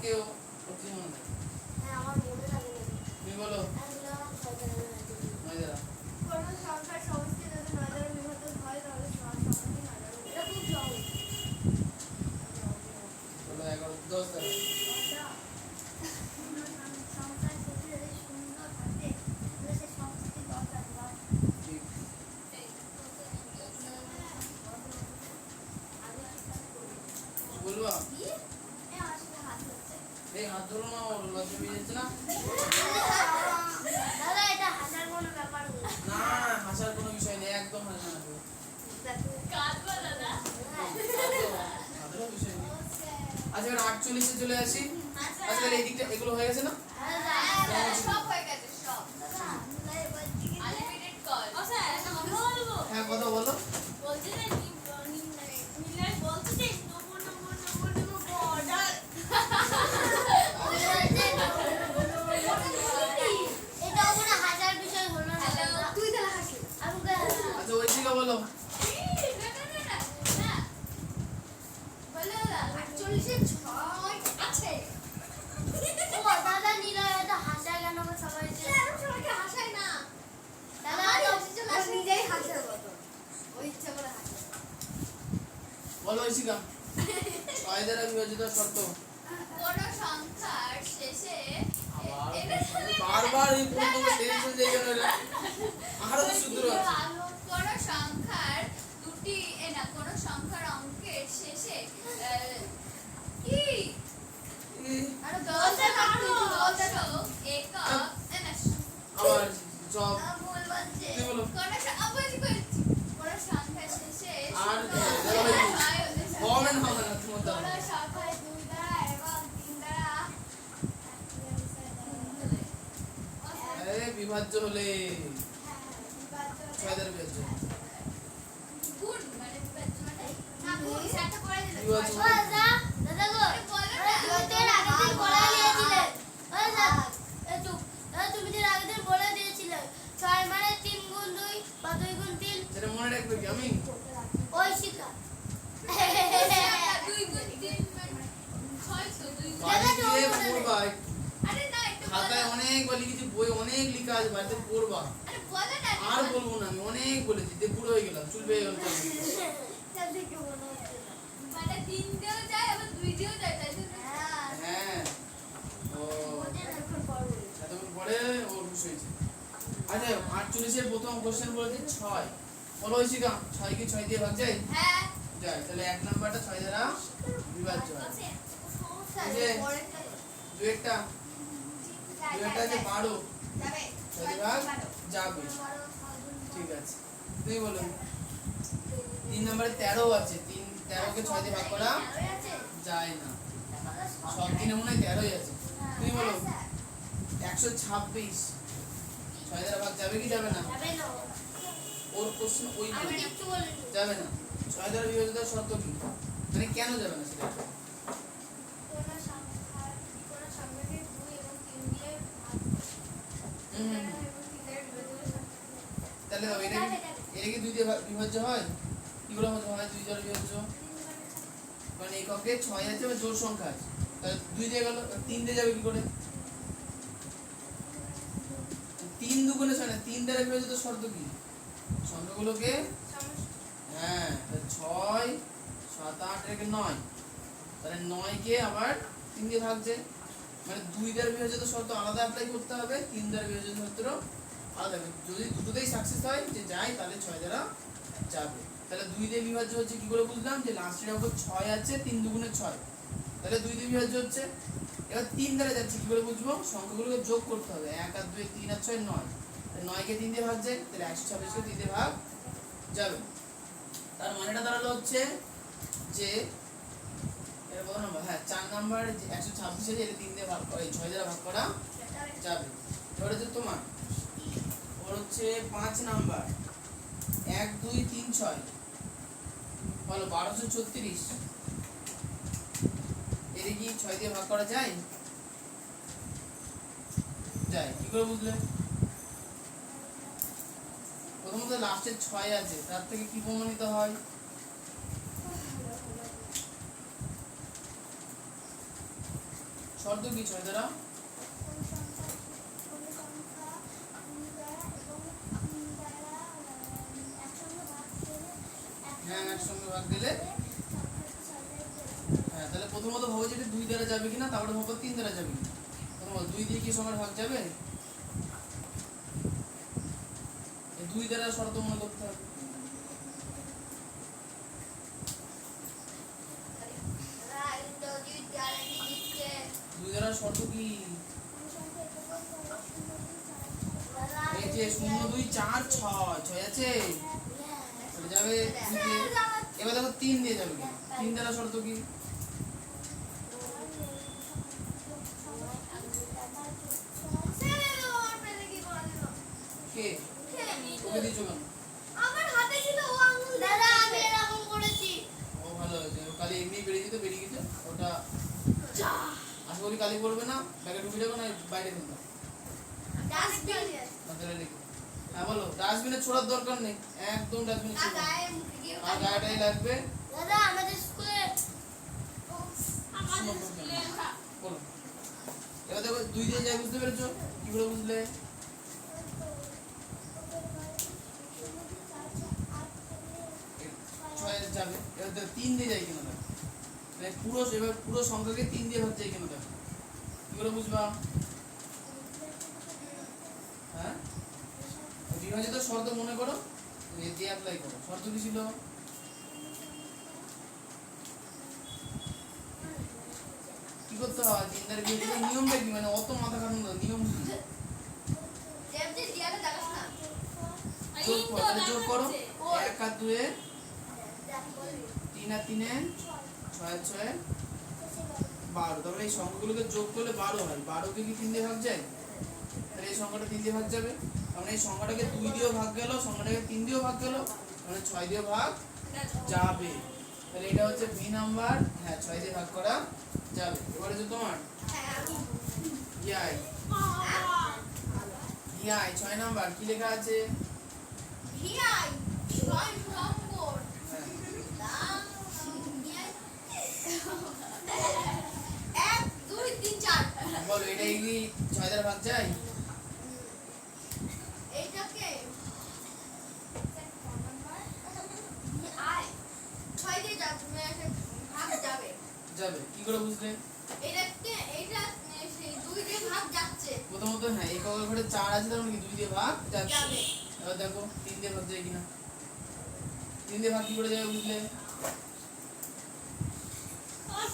কেউ কি মনে থাকে? হ্যাঁ আমার মনে থাকে না তুমি বলো আমি বললাম 6 দ্বারা বিভাজ্য। নয় দ্বারা। কোনো সংখ্যার সমষ্টি যদি 9 দ্বারা বিভক্ত হয় তাহলে সংখ্যাটি 9 দ্বারা বিভক্ত। এটা খুব সহজ। বলো 11 10 দ্বারা। সংখ্যার শেষে যদি শূন্য থাকে তাহলে সে সমষ্টি 10 দ্বারা। ঠিক। বলবা এই হাত ধরো না, ওর লজ্জা পেয়ে যাচ্ছে না। দাদা এটা হাজার কোনো ব্যাপার না। না হাসার কোনো বিষয় নেই, একদম হাসা না। কাঁদবো দাদা। হাসার বিষয় নেই। আচ্ছা এবার 48 এ চলে আসি। আচ্ছা আচ্ছা তাহলে এই দিকটা এগুলো হয়ে গেছে না? সব হয়ে গেছে সব আনলিমিটেড কল আচ্ছা একটা কথা বলবো। হ্যাঁ কথা বলো। বলছে যে নীলাজ বলছে যে নমো নমো নমো নমো বর্ডার। এটা কোনো হাজার বিষয় হলো না। হ্যালো। তুই তাহলে হাসি। আমি কই হাসি। আচ্ছা ঐশিকা বলো। বলো দাদা 48 এ 6 আছে ও দাদা নীলা এটা হাসা কেন গো সবাই যে? আমি সবাইকে হাসাই না দাদা আমার তো হাসি চলে আসে। নিজেই হাসার মতো। ওই ইচ্ছা করে হাসে। বলো ঐশিকা। 6 দ্বারা বিভাজিত শর্ত। কোন সংখ্যার শেষে বারবার এই ফোন তোমার টেনশন যাই কেন এটা? আরো তো সূত্র আছে। কোন সংখ্যার দুটি কোন সংখ্যার অঙ্কের শেষে কি আরে দশে দশক একক আবার জব ভুল বলছে। তুমি বলো। কোন আবাজ করেছি কোন সংখ্যার শেষে আর শূন্য গভর্নমেন্ট হবে না তোমার কোন দ্বারা। সংখ্যায় 2 দ্বারা এবং 3 দ্বারা বিভাজ্য হলে 6 দ্বারা বিভাজ্য। গুণ মানে বিভাজ্য মানে না গুণ সেটা করে দিলে বিভাজ্য। ও দাদা দাদা গো বলো তুমি তো এর আগের দিন বলে দিয়েছিলে। ও দাদা এই চুপ। দাদা তুমি তো এর আগের দিন বলে দিয়েছিলে 6 মানে 3 গুণ 2 বা 2 গুণ 3। সেটা মনে রাখবে কি আমি? ওই শিখা। 2 গুণ 3 মানে 6 তো 2 গুণ বাড়ি গিয়ে পড়বা। আরে না একটু খাতায় অনেক লিখেছি, বই অনেক লেখা আছে, বাড়িতে পড়বা। আরে বলো না আর বলবো না, আমি অনেক বলেছি, দিয়ে বুড়ো হয়ে গেলাম, চুল পেয়ে গেল। তাহলে কি মনে হচ্ছে না? মানে 3 দিয়েও যায় আবার 2 দিয়েও যায় তাই তো হ্যাঁ হ্যাঁ ও ওদের এখন পড়বো। এতক্ষণ পরে ওর খুশি হয়েছে। আচ্ছা 48 এর প্রথম কোশ্চেন বলেছে 6। বলো ঐশিকা 6 কি 6 দিয়ে ভাগ যায়? হ্যাঁ যায়। তাহলে 1 নাম্বারটা 6 দ্বারা বিভাজ্য হয়। আছে সমস্যা এই যে পরেরটা দুয়েরটা আছে 12, যাবে 6 দিয়ে ভাগ যাবে। ঠিক আছে তুমি বলো। 3 নম্বরে 13 আছে, 13 কে 6 দিয়ে ভাগ করা যায় না। সব দিনে মনে হয় 13ই আছে। তুমি বলো 126 6 দ্বারা ভাগ যাবে কি যাবে না? যাবে না। ওর কোশ্চেন ওই আমি কিচ্ছু বলিনি। যাবে না। 6 দ্বারা বিভাজিত শর্ত কি? মানে কেন যাবে না সেটা? কোন সংখ্যাকে 2 এবং 3 দিয়ে ভাগ হুম, হুম, হুম। তাহলে এটা কি 2 দিয়ে বিভাজ্য হয়? কিগুলো হয় 2 দ্বারা বিভাজ্য? মানে এককে 6 আছে বা জোড় সংখ্যা আছে, তাহলে 2 দিয়ে গেল, 3 দিয়ে যাবে কি করে? 3 দুগুণে 6 না, 3 দ্বারা বিভাজিত শর্ত কি? সংখ্যাগুলোকে হ্যাঁ 6 7 8 রেখে 9, তাহলে 9 কে আবার 3 দিয়ে ভাগছে, মানে 2 দ্বারা বিভাজিত শর্ত আলাদা অ্যাপ্লাই করতে হবে, 3 দ্বারা বিভাজিত শর্ত আলাদা। যদি দুটোতেই সাকসেস হয় যে যায় তাহলে 6 দ্বারা যাবে। তাহলে 2 দিয়ে বিভাজ্য হচ্ছে কি করে বুঝলাম? যে লাস্টের অঙ্ক 6 আছে, 3 দুগুণে 6, তাহলে 2 দিয়ে বিভাজ্য হচ্ছে। এবার 3 দ্বারা যাচ্ছে কি করে বুঝবো? সংখ্যাগুলোকে যোগ করতে হবে, 1 আর 2 3 আর 6 9, 9 কে 3 দিয়ে ভাগ যায়, তাহলে 126 কে 3 দিয়ে ভাগ যাবে। তার মানেটা দাঁড়ালো হচ্ছে যে এর কত নাম্বার? হ্যাঁ 4 নাম্বার 126 এর 3 দিয়ে ভাগ করা, 6 দ্বারা ভাগ করা যাবে। এবারে হচ্ছে তোমার ওর হচ্ছে 5 নাম্বার 1 2 3 6, বলো 1236 এর কি 6 দিয়ে ভাগ করা যায়? যায়। কি করে বুঝলে? প্রথমত লাস্টের 6 আছে, তার থেকে কি প্রমাণিত হয়? শর্ত কি 6 দ্বারা? কোনো সংখ্যা দুই দ্বারা এবং দ্বারা একসঙ্গে ভাগ করে হ্যাঁ একসঙ্গে ভাগ দিলে হ্যাঁ তাহলে প্রথমত ভাবো যে এটা 2 দ্বারা যাবে কিনা, তারপরে ভাবো 3 দ্বারা যাবে কিনা। প্রথমত 2 দিয়ে কি সংখ্যার ভাগ যাবে? এই 2 দ্বারা শর্ত মনে করতে হবে। দুই দ্বারা শর্ত কি? এই যে 0 2 4 6 6 আছে তাহলে যাবে 2 দিয়ে। এবার দেখো 3 দিয়ে যাবে কি? 3 দ্বারা শর্ত কি? কে ওকে দিছো কেন? আমার হাতে ছিল ও আঙুল দাদা আমি এরকম করেছি ও ভালো হয়েছে, ও কালি এমনি বেরিয়ে যেত, বেরিয়ে গেছে ওটা। আশা করি কালি পড়বে না, ব্যাগে ঢুকে যাবে না, বাইরে ফেলবে ডাস্টবিন তাহলে লিখো। হ্যাঁ বলো, ডাস্টবিনে ছোড়ার দরকার নেই, একদম ডাস্টবিনে আর ছোড়ো না। গায়ে মুখে দিয়ে আর গায়েটাই লাগবে। দাদা আমাদের স্কুলে আমাদের স্কুলে বলো এবার দেখো 2 দিয়ে যায়, বুঝতে পেরেছো? কি করে বুঝলে? 6 যাবে। এবার দেখো 3 দিয়ে যায় কিনা দেখো, মানে এবার পুরো সংখ্যাকে 3 দিয়ে ভাগ যায় কিনা দেখো, কি করে বুঝবা? হ্যাঁ বিভাজিত শর্ত মনে করো, দিয়ে অ্যাপ্লাই করো। শর্ত কি ছিল? কি করতে হয়? 3 দ্বারা বিভাজিত নিয়মটা কি, মানে অত মাথা খাটানো না, নিয়ম কি? দেবজি দিয়ালে দেখাস না যোগ করো, তাহলে যোগ করো। 1 আর 2 এ দেখ বলবি 3 আর 3 এ 6 আর 6 এ 12। তাহলে এই সংখ্যাগুলোকে যোগ করলে 12 হয়। 12 কে কি 3 দিয়ে ভাগ যায়? তাহলে এই সংখ্যাটা 3 দিয়ে ভাগ যাবে। মানে এই সংখ্যাটাকে 2 দিয়েও ভাগ গেল, সংখ্যাটাকে 3 দিয়েও ভাগ গেল, মানে 6 দিয়ে ভাগ যাবে। তাহলে এটা হচ্ছে বি নাম্বার। হ্যাঁ 6 দিয়ে ভাগ করা যাবে। এবারে যে তোমার হ্যাঁ আমি ইয়াই ইয়াই 6 নাম্বার কি লেখা আছে? ভিআই 6 নম্বর হ্যাঁ দাম ভিআই 1 2 3 4 বলো এটা কি 6 দ্বারা ভাগ যায়? এইটাকে ভিআই 6 দিয়ে যাবে ভাগ যাবে যাবে। কি করে বুঝলে? এটাকে এইটা সেই 2 দিয়ে ভাগ যাচ্ছে প্রথমত হ্যাঁ এককের ঘরে 4 আছে, তার মানে কি 2 দিয়ে ভাগ যাচ্ছে। যাবে এবার দেখো 3 দিয়ে ভাগ যায় কিনা। 3 দিয়ে ভাগ কি করে যাবে বুঝলে?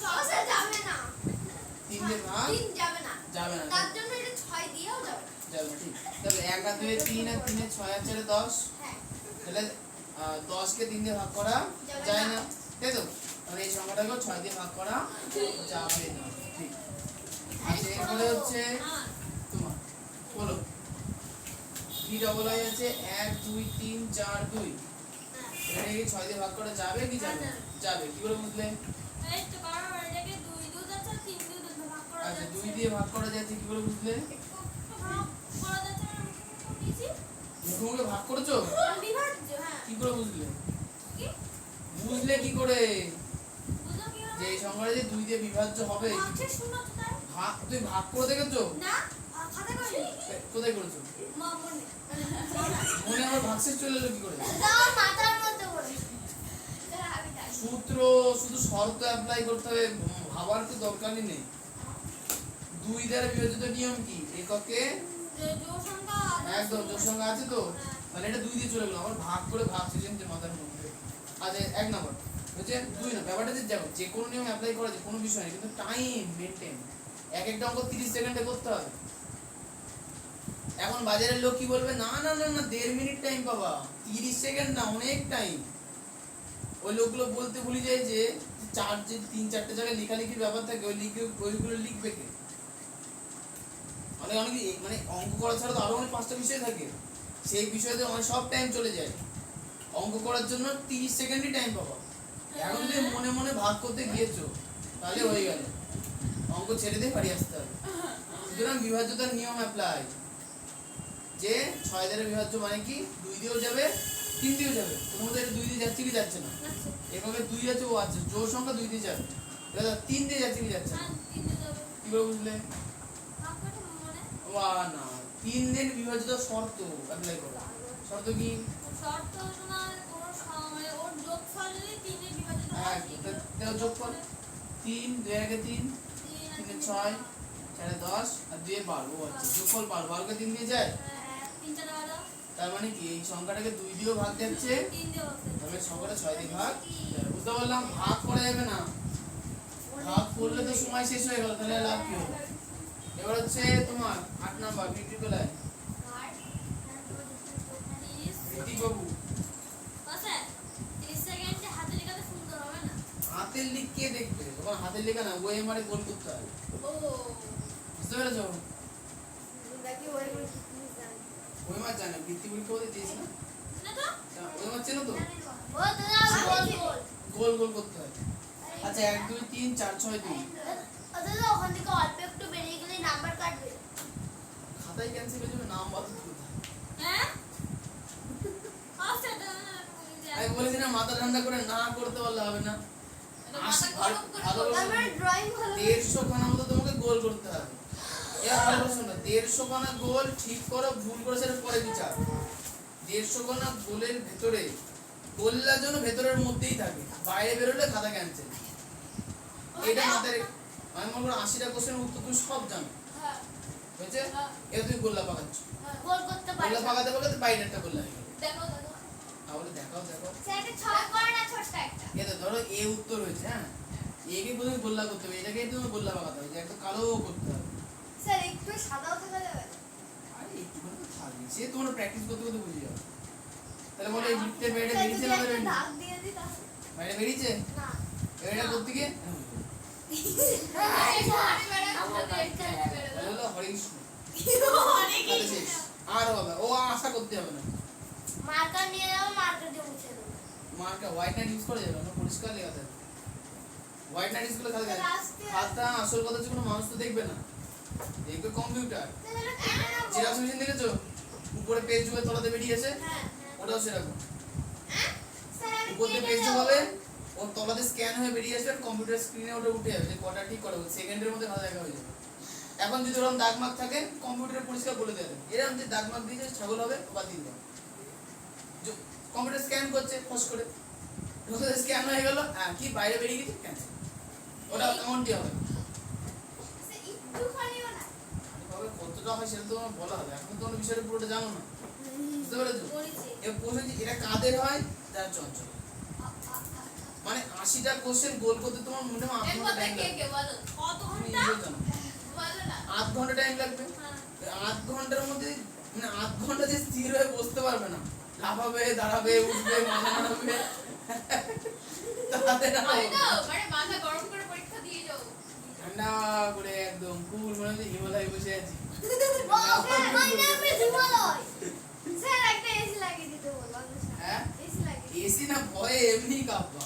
সহজে যাবে না 3 দিয়ে ভাগ 3 যাবে না যাবে না, তার জন্য এটা 6 দিয়েও যাবে না যাবে না, ঠিক। তাহলে 1 আর 2 এ 3 আর 3 এ 6 আর 4 এ 10। হ্যাঁ তাহলে 10 কে 3 দিয়ে ভাগ করা যাবে যায় না। না, তাই তো? মানে এই সংখ্যাটাকে 6 দিয়ে ভাগ করা যাবে না, ঠিক। আচ্ছা এরপরে হচ্ছে তোমার বলো ভি ডবল আই আছে 1 2 3 4 2। এটা কি 6 দিয়ে ভাগ করা যাবে কি যাবে না? যাবে। কি করে বুঝলে? এই তো কারণ এটাকে 2 2 যাচ্ছে 3 2 ভাগ করা আচ্ছা যাচ্ছে 2 দিয়ে ভাগ করা যাচ্ছে, কি করে বুঝলে? ভাগ করা যাচ্ছে না নিয়েছি মুখে ভাগ করেছো, বিভাজ্য হ্যাঁ কি করে বুঝলে? কি বুঝলে কি করে বুঝো কি যে হবে এই সংখ্যাটা যে 2 দিয়ে বিভাজ্য হবে? ভাগশেষ শূন্য তো তাই ভাগ তুমি ভাগ করে দেখেছো? না খাতা করি কোথায় করেছো? মা মনে মনে আমার ভাগশেষ চলে এলো কি করে? দাও মাথার মধ্যে বলে আমি জানি সূত্র শুধু শর্ত অ্যাপ্লাই করতে হবে, ভাবার তো দরকারই নেই। 2 দ্বারা বিভাজিত নিয়ম কি? এককে যে জোড় সংখ্যা একদম যোগ সংখ্যা আছে তো, তাহলে এটা 2 দিয়ে চলে গেল। আমার ভাগ করে ভাগ শেষে মাথার মধ্যে। আচ্ছা 1 নাম্বার হচ্ছে 2 না, ব্যাপারটা দেখো যে কোনো নিয়ম অ্যাপ্লাই করা যায়, কোনো বিষয় নেই, কিন্তু টাইম মেইনটেইন। এক একটা অঙ্ক 30 সেকেন্ডে করতে হবে। এখন বাজারের লোক কি বলবে? না না না না 1.5 মিনিট টাইম পাবা, 30 সেকেন্ড না, অনেক টাইম। ওই লোকগুলো বলতে ভুলে যায় যে 3-4টে জায়গায় লেখালেখির ব্যাপার থাকে, ওইগুলো লিখবে কে? অনেক মানে অঙ্ক করা ছাড়া তো আরো অনেক 5টা বিষয় থাকে, সেই বিষয়তে অনেক সব টাইম চলে যায়। অঙ্ক করার জন্য 30 সেকেন্ডই টাইম পাবা। এখন যদি মনে মনে ভাগ করতে গিয়েছো তাহলে হয়ে গেল, অঙ্ক ছেড়ে দিয়ে বাড়ি আসতে হবে। সুতরাং বিভাজ্যতার নিয়ম অ্যাপ্লাই, যে 6 দ্বারা বিভাজ্য মানে কি 2 দিয়েও যাবে 3 দিয়েও যাবে। তোমাদের 2 দিয়ে যাচ্ছে কি যাচ্ছে না? এভাবে 2 আছে, ও আছে, জোড় সংখ্যা 2 দিয়ে যাবে। এবার 3 দিয়ে যাচ্ছে কি যাচ্ছে না? হ্যাঁ 3 যাবে কি করে বুঝলে? সংখ্যাটা মানে না, 3 দিয়ে বিভাজিত শর্ত অ্যাপ্লাই করো। শর্ত কি? শর্ত তোমার কোনো মানে ওর যোগফল যদি 3 এ বিভাজিত হয় দেখো যোগফল 3 2 এর আগে 3 3 এ 6 4 এ 10 আর 2 এ 12। ও আচ্ছা, যোগফল 12 12 কে 3 দিয়ে যায়। 3 4 12 তার মানে কি এই সংখ্যাটাকে 2 দিয়েও ভাগ যাচ্ছে, 3 দিয়ে ভাগ করতে তাহলে সংখ্যাটা 6 দিয়ে ভাগ যাবে। বুঝতে পারলাম? ভাগ করা যাবে না, ভাগ করলে তো সময় শেষ হয়ে গেল, তাহলে লাভ কি হবে? এবার হচ্ছে তোমার 8 নাম্বার বিট্রিপল আই। ঋতিক বাবু, আচ্ছা 30 সেকেন্ডে হাতে লেখাতে সুন্দর হবে না? হাতের লিখ কে দেখবে? তোমার হাতের লেখা না, ওএমআর এ গোল করতে হবে। ও বুঝতে পেরেছো? দেখি ওই কি জানি ওএমআর জানে, বৃত্তি পরীক্ষা ওদের দিয়েছে না? না তো ওএমআর চেনো তো? ও দাদা বল বল গোল গোল করতে হয়। আচ্ছা 1 2 3 4 6 2 দাদা ওখান থেকে অল্প একটু বেরিয়ে গেলে নাম্বার কাটবে খাতায় ক্যান্সেল হয়ে যাবে, নাম বাদ দিতে হবে। হ্যাঁ আচ্ছা আমি বলেছি না, মাথা ঠান্ডা করে না করতে পারলে হবে না। আমার ড্রয়িং ভালো 150 খানা মতো তোমাকে গোল করতে হবে। এবার ভালো করে শোনো, 150 খানা গোল ঠিক করো, ভুল করে সেটা পরে বিচার। 150 খানা গোলের ভেতরে গোলটা যেন ভেতরের মধ্যেই থাকে, বাইরে বেরোলে খাতা ক্যান্সেল। এটা মাথায় রেখে আমি মনে করো 80টা কোশ্চেনের উত্তর তুমি সব জানো, হ্যাঁ বুঝছে? এবার তুমি গোল্লা পাকাচ্ছ, গোল করতে পারি গোল্লা পাকাতে পাকাতে বাইরে একটা গোল্লা হয়ে গেল। দেখো দেখো তাহলে দেখাও দেখো, সেটা ছক করে না ছোটটা একটা এটা ধরো এ উত্তর হয়েছে, হ্যাঁ একে প্রথমে গোল্লা করতে হবে, এটাকে তুমি গোল্লা পাকাতে হবে, যে একটা কালো করতে হবে। স্যার একটু সাদাও থাকা যাবে আরে একটুখানি তো থাকবে, সে তোমরা প্র্যাকটিস করতে করতে বুঝে যাবে। তাহলে বলো এই বৃত্তের বাইরে বেরিয়েছে না বেরোয়নি? দাগ দিয়ে দি তাহলে বাইরে বেরিয়েছে? না এটা করতে গিয়ে তাহলে হলো হরিকৃষ্ণ। তাহলে শেষ। আর হবে ও আশা করতে হবে না। মার্কার নিয়ে যাবো মার্কার দিয়ে মুছে দেবো মার্কা হোয়াইট নাইট ইউজ করা যাবে না, পরিষ্কার লেখাতে হবে। হোয়াইট নাইট ইউজ করলে খাতা যাবে। খাতা আসল কথা হচ্ছে কোনো মানুষ তো দেখবে না, দেখবে কম্পিউটার। জেরক্স মেশিন দেখেছো? উপরে পেজ যুগে তলাতে বেরিয়েছে, ওটাও সেরকম। উপর দিয়ে পেজ হবে, ওর তলাতে স্ক্যান হয়ে বেরিয়ে আসবে, কম্পিউটার স্ক্রিনে ওটা উঠে যাবে যে কটা ঠিক করে, সেকেন্ডের মধ্যে খাতা দেখা হয়ে যাবে। এখন যদি ওরকম দাগ মার্ক থাকে, কম্পিউটারে পরিষ্কার বলে দেবে এরকম যে দাগ মার্ক দিয়েছে ছাগল হবে বা দিন হবে। কম্পিউটার স্ক্যান করছে ফস করে, স্ক্যান হয়ে গেল, হ্যাঁ কি বাইরে বেরিয়ে গেছে ক্যান্সেল, ওটা কাউন্টই হবে না। একটুখানিও না তবে কতটা হয় সেটা তো বলা হবে, এখন তোমরা বিষয়টা পুরোটা জানো না। বুঝতে পেরেছো? বলেছি এবার প্রশ্ন যে এটা কাদের হয়, যারা চঞ্চল। মানে 80টা কোশ্চেন গোল করতে তোমার মোটামুটি 8 ঘন্টা টাইম লাগবে। কত তুমি ঘন্টা নিজেও জানো, 8 ঘন্টা টাইম লাগবে। হ্যাঁ 8 ঘন্টার মধ্যে মানে 8 ঘন্টা যে স্থির হয়ে বসতে পারবে না, লাফাবে দাঁড়াবে উঠবে মাথা নাড়াবে, তাদের মাথা গরম করে পরীক্ষা দিয়ে যাও ঠান্ডা করে একদম কুল মনে হচ্ছে হিমালয়ে বসে আছি। স্যার একটা এসি লাগিয়ে দিতে বলো হ্যাঁ এসি লাগিয়ে এসি না ভয়ে এমনি কাঁপবা,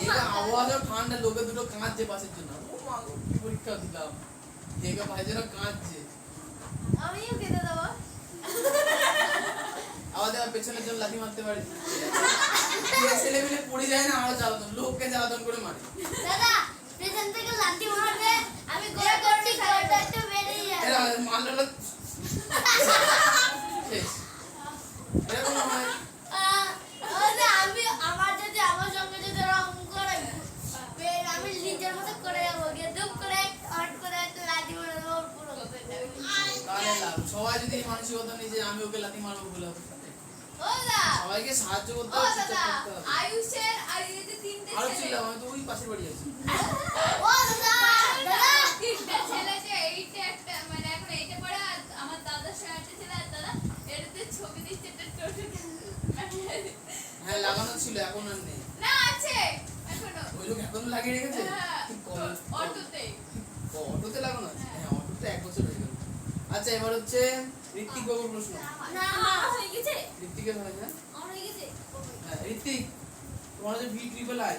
এবার আওয়াজও ঠান্ডা, লোকে দুটো কাঁদছে পাশের জন্য, ও মা গো কি পরীক্ষা দিলাম, দেখে ভাই যেন কাঁদছে। আমিও খেতে দেবো আওয়াজ আমার পেছনের জন্য লাথি মারতে পারি, ছেলে মিলে পড়ে যায় না, আরো জ্বালাতন, লোককে জ্বালাতন করে মারে। দাদা পেছন থেকে লাঠি মারবে আমি গোল করছি গোলটা একটু বেরিয়ে যাবে এরা মারলো শেষ, এরকম হয়। আমি আমার যদি আমার সঙ্গে যদি রং করে আমি নিজের মতো করে যাবো গিয়ে দুপ করে হট করে একটা লাঠি মারে দেবো ওর পুরো তাহলে লাভ, সবাই যদি এই মানসিকতা নিয়ে যে আমি ওকে লাথি মারবো বলে হবে, ও দা সবাইকে সাহায্য করতে ও হবে, দাদা চুপচাপ করতে হবে। আয়ুষের আর এই যে তিনটে আরো ছেলে চিল্লাম, আমি তো ওই পাশের বাড়ি আছি। ও দাদা তিনটে ছেলে যে এইটা একটা মানে এখন এইটা পড়ে আর আমার দাদার সাথে ছিল আর দাদা এটাতে ছবি দিচ্ছে এটা টোটো হ্যাঁ লাগানো ছিল, এখন আর নেই। না আছে এখনো ওই লোক এখনো লাগিয়ে রেখেছে। হ্যাঁ, কি কম- অটোতে অটোতে লাগানো আছে? হ্যাঁ অটোতে 1 বছর হয়ে গেল। আচ্ছা এবার হচ্ছে ঋত্বিক বাবুর প্রশ্ন। না আমার হয়ে গেছে ঋত্বিকের হয় না? আমার হয়ে গেছে হ্যাঁ ঋত্বিক, তোমার হচ্ছে ভি ট্রিপল আই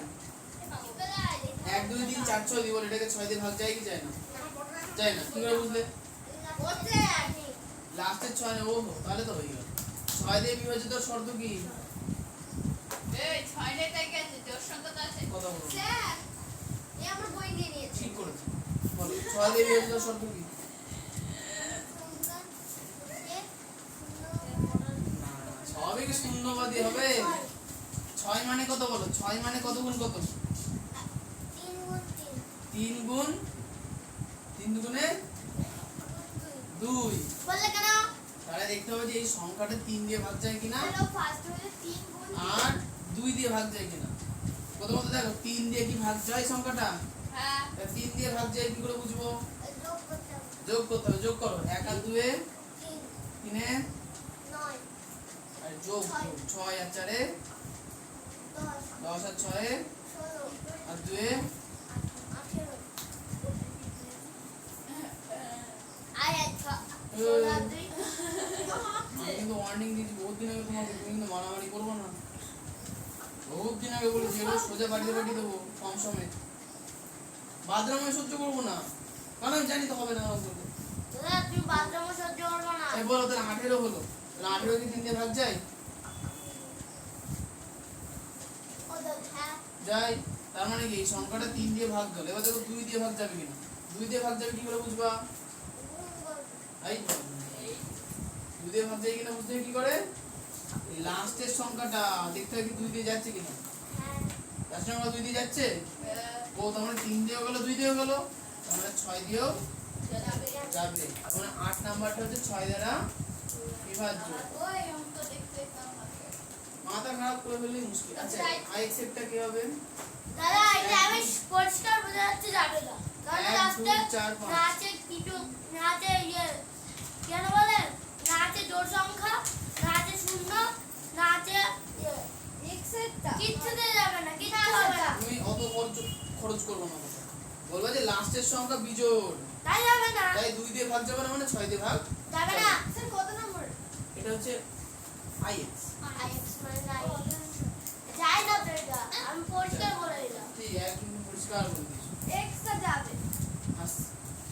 1 2 3 4 6 দিব, এটাকে 6 দিয়ে ভাগ যায় কি যায় না? যায় না, কি করে বুঝলে? ওতে আমি লাস্টের 6 না, ওহো তাহলে তো হয়ে গেল। 6 দিয়ে বিভাজিত শর্ত কি? এই ছয়টা থেকে আছে জোর সংখ্যা তো আছে কথা বলো। স্যার এই আমার বই নিয়ে নিয়েছে ঠিক করেছে, বলো ছয় দিয়ে বিভাজ্য শর্ত কি? সবই কি শূন্যবাদী হবে? 6 মানে কত বলো? 6 মানে কত গুণ কত? 3 গুণ 3 দুগুণে 2। বললে কেন? তাহলে দেখতে হবে যে এই সংখ্যাটা 3 দিয়ে ভাগ যায় কিনা হ্যালো ফার্স্ট হলো 3 গুণ আর 2 দিয়ে ভাগ যায় কিনা। প্রথমত দেখো 3 দিয়ে কি ভাগ যায় সংখ্যাটা? হ্যাঁ 3 দিয়ে ভাগ যায় কি করে বুঝবো? যোগ করতে হবে। যোগ করতে হবে। যোগ করো 1 আর 2 এ 3 3 এ 9 আর যোগ 6 আর 4 এ 10 10 আর 6 এ 16 আর 2 এ 18 আয় আচ্ছা এই। 16 2 আমি কিন্তু ওয়ার্নিং দিয়েছি বহুত দিন আগে তোমাকে, তুমি কিন্তু মারামারি করবো না। বহুত দিন আগে বলেছি এগুলো সোজা পাঠিয়ে দেবো কম সময়ে। বাদরামে সহ্য করবো না, কারণ আমি জানি তো হবে না ওরকম করতে। দাদা তুই বাথরুম সহ্য করবো না। এই বলো তাহলে 18 হলো, তাহলে 18 কি 3 দিয়ে ভাগ যায়? ও দাদা হ্যাঁ যাই। তার মানে কি এই সংখ্যাটা 3 দিয়ে ভাগ গেল। এবার দেখো 2 দিয়ে ভাগ যাবে কিনা। 2 দিয়ে ভাগ যাবে কি করে বুঝবা? এই 2 দিয়ে ভাগ যায় কিনা বুঝতে হবে কি করে? এই লাস্টের সংখ্যাটা দেখতে হবে কি 2 দিয়ে যাচ্ছে কিনা। হ্যাঁ লাস্টের সংখ্যা 2 দিয়ে যাচ্ছে। ও তার মানে 3 দিয়েও গেল 2 দিয়েও গেল, তার মানে 6 দিয়েও যাবে। মানে 8 নাম্বারটা হচ্ছে 6 দ্বারা বিভাজ্য। ওই অঙ্ক দেখতে আমাকে মাথা খারাপ করে ফেললেই মুশকিল। আচ্ছা আই এক্সেপ্টটা কি হবে? দাদা এটা আমি পরিষ্কার বোঝা যাচ্ছে যাবে না কারণ 1 লাস্টে 2 4 5 না আছে কিছু না আছে ইয়ে কেন বলেন না আছে জোড় সংখ্যা না আছে শূন্য না আছে ইয়ে এক্সেটটা কিচ্ছুতে যাবে না কিচ্ছু হবে না তুমি অত খরচ করবো না কথা। বলবা যে লাস্টের সংখ্যা বিজোড়, তাই যাবে না তাই 2 দিয়ে ভাগ যাবে না, মানে 6 দিয়ে ভাগ যাবে না স্যার কত নম্বর এটা হচ্ছে আইএক্স। আইএক্স মানে নাই যাই না তো এটা আমি পরিষ্কার বলে দিলাম ঠিক একদম পরিষ্কার বলে দিয়েছো। এক্সটা যাবে আস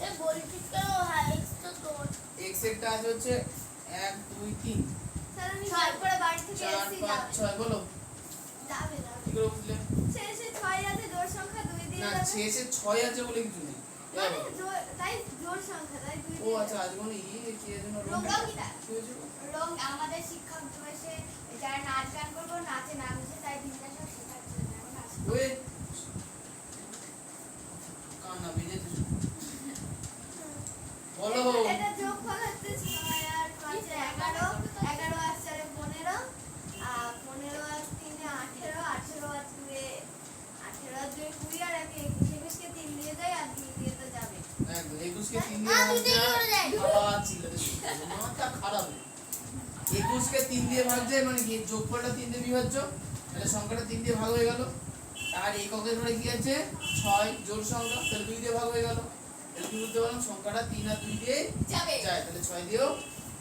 এ বলছিস কেন আইএক্স তো তোর এক্স এরটা আছে হচ্ছে 1 2 3 স্যার আমি ছয় করে বাড়ি থেকে 4 এসেছি 5 6 বলো যাবে কি করে বুঝলে? শেষে 6 আছে জোড় সংখ্যা 2 দিয়ে না যাবে শেষে 6 আছে বলে কিছু নেই। মানে তাই জোড় সংখ্যা তাই 2 ও দিয়ে আচ্ছা আজ মানে কি এর জন্য রোগাও কি তাই? কি হয়েছিল? রং আমাদের শিক্ষক দিবসে যারা নাচ গান করবো নাচে না বুঝে তাই বিন্যাসও শেখার জন্য এখন আসবে ওই কান্না বেজেছে বলো। এটা যোগ ফল হচ্ছে 6 আর 5 11 11 আর 4 15 আর 15 আর 3 18 18 আর 2 18 আর 2 20 আর 1 21 কে 3 দিয়ে যায় আর 2 দিয়ে তো যাবে একদম 21 কে 3 না, দিয়ে ভাগ দুই দিয়ে করে যায়। যায়। বাবা ছিল রে, মাথা খারাপ। 21 কে 3 দিয়ে ভাগ যায় মানে কি যোগফলটা 3 দিয়ে বিভাজ্য, তাহলে সংখ্যাটা 3 দিয়ে ভাগ হয়ে গেল। আর এককের ধরে কি আছে 6 জোড় সংখ্যা, তাহলে 2 দিয়ে ভাগ হয়ে গেল। তাহলে কি বলতে পারলাম সংখ্যাটা 3 আর 2 দিয়ে যাবে যায়, তাহলে 6 দিয়েও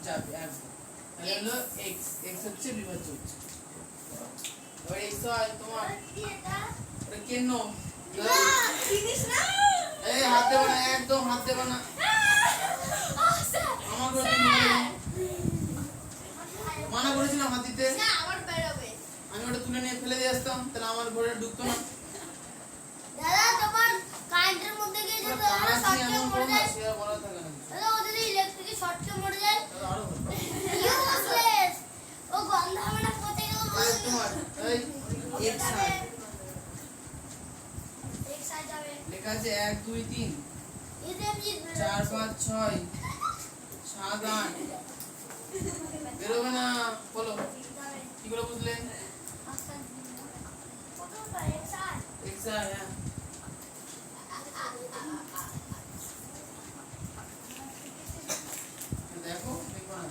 যাবে একদম। তাহলে হলো x x হচ্ছে বিভাজ্য হচ্ছে। এবার x হয় তোমার কি এটা এটা কেন জিনিস না এই হাত দেবে না, একদম হাত দেবে না। আমার ঘরে তুমি মানা করেছিলাম হাত দিতে, না আমার বেরোবে আমি ওটা তুলে নিয়ে ফেলে দিয়ে আসতাম, তাহলে আমার ঘরে ঢুকতো না। দাদা তোমার কারেন্টের মধ্যে গিয়ে যদি আমরা কাঁচি শর্টকে এমন মরে করো না, যায় সে আর বলা থাকে না। দাদা ও যদি ইলেকট্রিকে শর্টকে মরে যায় তাহলে আরো ভালো। ইউজলেস ও গন্ধ হবে না কোথায় গেল এই তোমার এই x হয়, এক সাইড যাবে লেখা আছে 1 2 3 এতে আমি 4 5 6 7 8 বেরোবে না। বলো কি করে বুঝলে? কতটা এক সাইড x হয়, হ্যাঁ দেখো দেখো না।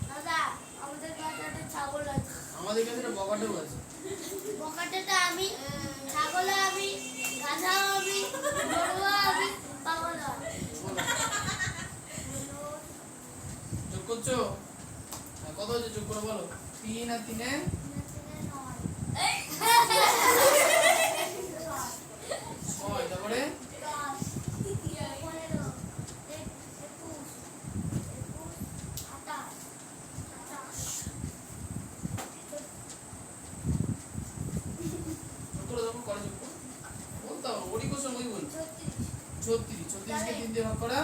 দাদা আমাদের কাছে একটা ছাগল আছে আমাদের কাছে একটা বকাটেও আছে। বকাটেটা আমি ছাগল আমি গাধা আমি গরু আমি পাগল আমি বলো যোগ করছো? হ্যাঁ, কত হচ্ছে যোগ করে বলো। 3 আর 3 এ 6, তারপরে যোগ করে দেবো, করে যোগ করো। বলতে 36 36 কে 3 দিয়ে ভাগ করা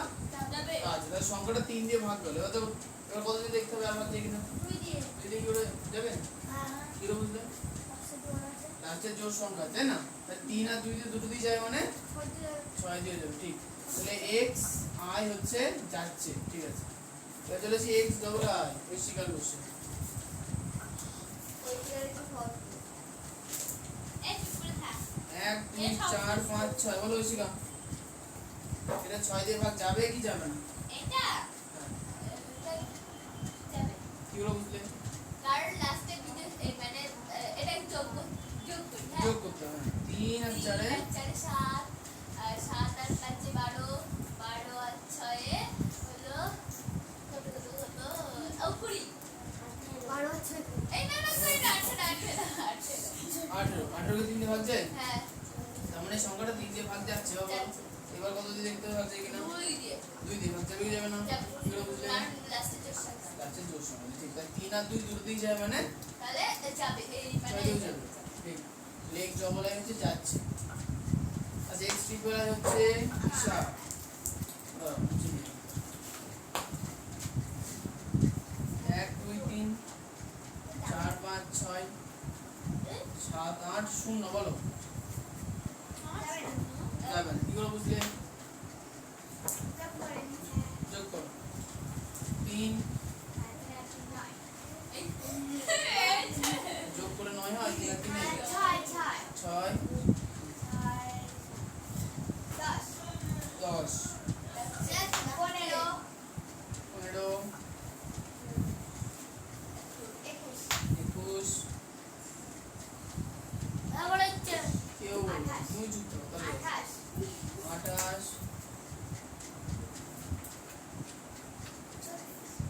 যাবে আচ্ছা তাহলে সংখ্যাটা 3 দিয়ে ভাগ করলে এবার কত দিয়ে দেখতে হবে আর ভাগ দিয়ে কিনা 2 দিয়ে 2 দিয়ে কি করে যাবে হ্যাঁ কি করে বুঝলে পাশে জোড় আছে লাস্টের জোড় সংখ্যা তাই না তাহলে 3 আর 2 দিয়ে দুটো দিয়ে যায় মানে 6 দিয়ে 6 দিয়ে যাবে ঠিক তাহলে x i হচ্ছে যাচ্ছে ঠিক আছে এবার চলেছি x ডবল i ওই স্বীকার করছে ওইটার একটু ফল এই চুপ করে থাক 1 2 4 5 6 বলো ঐশিকা এটা 6 দিয়ে ভাগ যাবে কি যাবে না এটা হ্যাঁ যাবে কি করে বুঝলে কারণ লাস্টে দুটো মানে এটা যোগ করি হ্যাঁ যোগ করতে হবে 3 আর 4 এ 4 7 আর 7 আর 5 12 12 আর 6 হলো কত হলো ও 20 12 হচ্ছে এই না না 18 18 কে 3 দিয়ে ভাগ যায় হ্যাঁ তার মানে সংখ্যাটা 3 দিয়ে ভাগ যাচ্ছে বাবা যাচ্ছে। এবার কত দিয়ে দেখতে হবে ভাগ যায় কিনা 2 দিয়ে 2 দিয়ে ভাগ যাবে কি যাবে না যাবে কি করে বুঝলে কারণ লাস্টে যোগ সংখ্যা লাস্টের জোড় সংখ্যা ঠিক তাহলে 3 আর 2 দুটো দিয়ে যায় মানে তাহলে যাবে এই 6 মানে দিয়ে যাবে ঠিক লেগ ডবল আই হচ্ছে যাচ্ছে আচ্ছা x ট্রিপল আই হচ্ছে হিসাব বুঝি 1 2 3 4 5 6 7 8 0 বলো যাবে না কি করে বুঝলে যোগ করো 3 যোগ করে 9 হয় 3 আর 3 6 10 15 21 তারপরে হচ্ছে কেউ তুমি যুক্ত তাহলে 28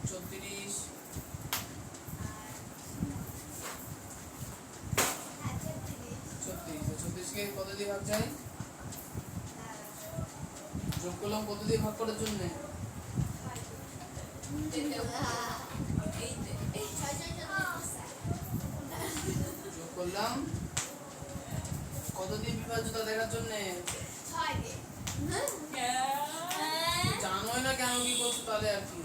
34 36 কে কত দিয়ে ভাগ যায় যোগ করলাম কত দিয়ে ভাগ করার জন্য যোগ করলাম কত দিয়ে বিভাজ্যতা দেখার জন্য জানোই না কেন কি করছো তাহলে আর কি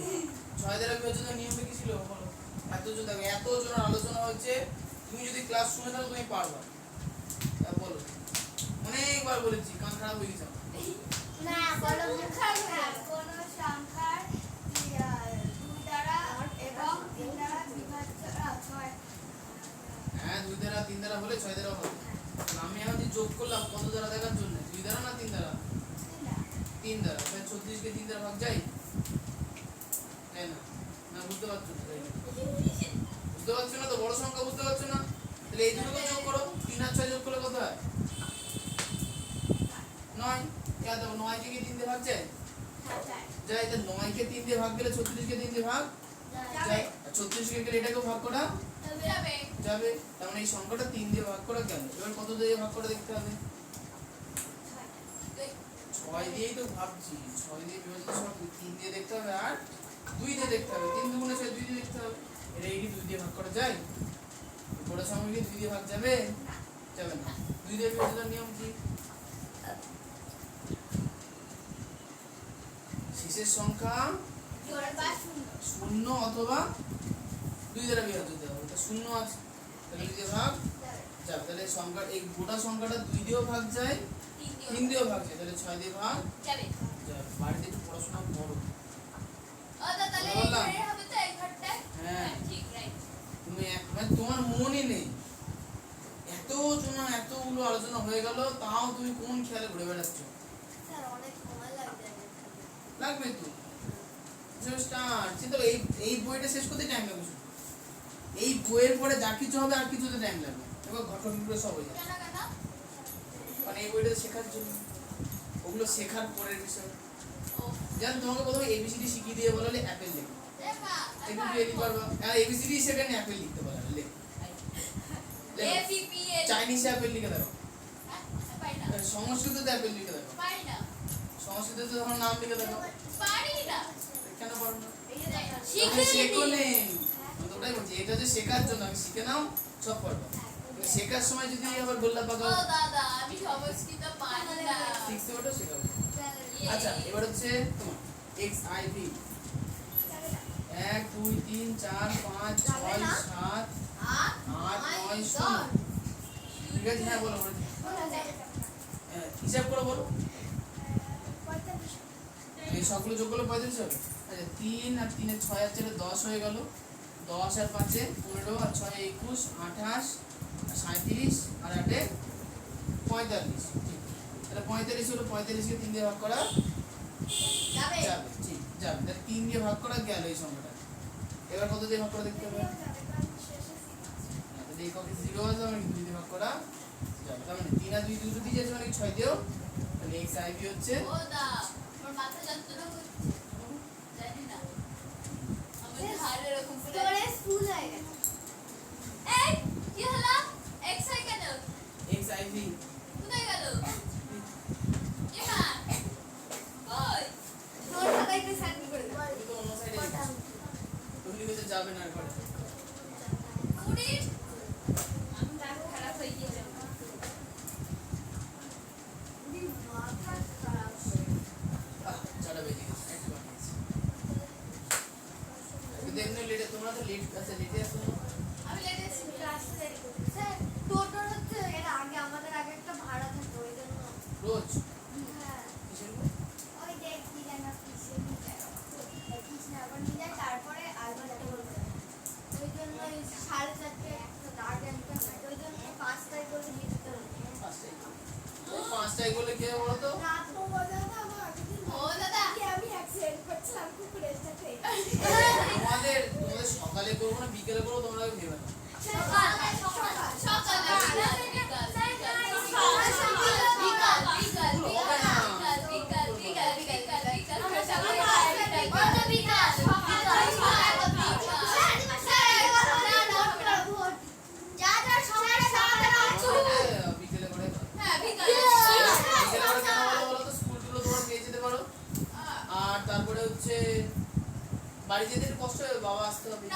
6 দ্বারা বিভাজ্যতার নিয়মটা কি ছিল বলো এত জন আলোচনা হচ্ছে তুমি যদি ক্লাস শুনে থাকো তুমি পারবা বলো অনেকবার বলেছি কান খারাপ হয়ে গেছে না বলো কোনো সংখ্যার 2 দ্বারা এবং 3 দ্বারা বিভাজ্য 6 হ্যাঁ 2 দ্বারা 3 দ্বারা হলে 6 দ্বারা হবে আমি এখন যে যোগ করলাম কত দ্বারা দেখার জন্য 2 দ্বারা না 3 দ্বারা 3 দ্বারা তাহলে 36 কে 3 দ্বারা ভাগ যায় তাই না না বুঝতে পারছো না তাই না? বুঝতে পারছো না তো বড় সংখ্যা বুঝতে পারছো না তাহলে এই দুটোকে যোগ করো 3 আর 6 যোগ করলে কত হয় 9 क्या देखो 9 के 3 দিয়ে ভাগ যায় যায় তো 9 কে 3 দিয়ে ভাগ গেলে 36 কে 3 দিয়ে ভাগ যায় আর 36 কে গেলে এটাকে ভাগ করা যাবে যাবে তার মানে এই সংখ্যাটা 3 দিয়ে ভাগ করা গেল এবার কত দিয়ে ভাগ করে দেখতে হবে 6 দিয়েই তো ভাবছি 6 দিয়ে বিভাজিত সব 3 দিয়ে দেখতে হবে আর 2 দিয়ে দেখতে হবে 3 দুগুণে 6 2 দিয়ে দেখতে হবে এটা কি 2 দিয়ে ভাগ করা যায় বড় সংখ্যা কি 2 দিয়ে ভাগ যাবে যাবে না 2 দিয়ে বিভাজনের নিয়ম কি শেষের সংখ্যা শূন্য অথবা 2 দ্বারা বিভাজ্য হতে হবে এটা শূন্য আছে তাহলে 2 দিয়ে ভাগ যাবে তাহলে সংখ্যা এই গোটা সংখ্যাটা 2 দিয়েও ভাগ যায় 3 দিয়েও ভাগ যায় তাহলে 6 দিয়ে ভাগ যাবে যাবে বাড়িতে একটু পড়াশোনা করো ও তাহলে বললাম। এই হবে তো এই ঘরটা হ্যাঁ ঠিক রাইট তুমি মানে তোমার মনই নেই এতগুলো আলোচনা হয়ে গেল তাও তুমি কোন খেয়ালে ঘুরে বেড়াচ্ছ স্যার অনেক সময় লাগবে লাগবে তো স্টার্ট চিন্তা করো, এই বইটা শেষ করতে টাইম লাগবে শুধু। এই বইয়ের পরে যা কিছু হবে আর কিছুতে টাইম লাগবে এবার ঘটনা বিপরীত সব হয়ে যাবে কেন কেন মানে এই বইটা শেখার জন্য ওগুলো শেখার পরের বিষয় ও যেন তোমাকে প্রথমে এবিসিডি শিখিয়ে দিয়ে বলালে অ্যাপেল লেখো দেখা একটু লিখতে পারবা আর এবিসিডি সেখানে অ্যাপেল লিখতে বলালে লেখো A V P A চাইনিজে Apple লিখে দেখো পাই না সংস্কৃততে অ্যাপেল লিখে দেখো পারি না সংস্কৃততে তখন নাম লিখে দেখো পারি না কেন পারো না শিখে শেখো নি নেই আমি তো ওটাই বলছি এটা যে শেখার জন্য আমি শিখে নাও সব পারবা কিন্তু শেখার সময় যদি আবার গোল্লা ও পাকাও দাদা আমি সংস্কৃত পারি না শিখতে ওটা শেখাবো আচ্ছা এবার হচ্ছে তোমার এক্স আই ভি 1 2 3 4 5 6 7 8 9 10 ঠিক আছে হ্যাঁ বলো বলো হিসাব করে বলো এই সবগুলো যোগ করলে 35 হবে আচ্ছা 3 আর 3 এর 6 আর 4 এর 10 হয়ে গেল 10 আর 5 এ 15 আর 6 এ 21 28 আর 37 আর 8 এ 45 ঠিক তাহলে 45 হলো 45 কে 3 দিয়ে ভাগ করা যাবে যাবে ঠিক যাবে তাহলে 3 দিয়ে ভাগ করা গেল এই সংখ্যাটা এবার কত দিয়ে ভাগ করা দেখতে হবে তাহলে এককে 0 আছে মানে 2 দিয়ে ভাগ করা যাবে তার মানে 3 আর 2 দুটো দিয়ে যাচ্ছে মানে 6 দিও তাহলে x i b হচ্ছে ও দা আমার মাথা যন্ত্রণা করছে জানি না আমার হাড় এরকম পুরো স্টোরেজ ফুল হয়ে গেছে এই কি হলো x I can x i v কোথায় গেল এখান কই তোর সবাইকে সাইড করে দাও তুমি তো অন্য সাইডে লিখেছো তুমি লিখেছো যাবে না আর করে কুড়ি আমি ব্যাগ খারাপ হয়ে গিয়েছে মাথা খারাপ চাটা বেজে গেছে একটু বাকি আছে দেখলে লেটে তোমরা তো লেট আছে লেটে আসো আমি লেটে এসেছি ক্লাসে দেরি করতে স্যার টোটোর হচ্ছে এর আগে আমাদের আগে একটা ভাড়া থাকতো ওই জন্য রোজ হ্যাঁ কিসের ওই যে কি যেন কিসে নিয়ে যায় কিছু না আবার নিয়ে যায় তারপরে আবার একটা বলতে ওই জন্য ওই 4:30 আগে একটা ওই জন্য 5টায় করে নিয়ে যেতে হবে 5টায় করলে কি হবে বলো তো রাত তো বাজে না আমার আগের দিন ও দাদা কি আমি অ্যাক্সিডেন্ট করছিলাম কুকুরের সাথে তোমাদের সকালে করবো না বিকেলে করবো তোমরা ভেবে না বিকেলে করে বিকেলে করে কেন বলো বলো তো স্কুলগুলো তোমরা পেয়ে যেতে পারো আর তারপরে হচ্ছে বাড়ি যেতে একটু কষ্ট হবে বাবা আসতে হবে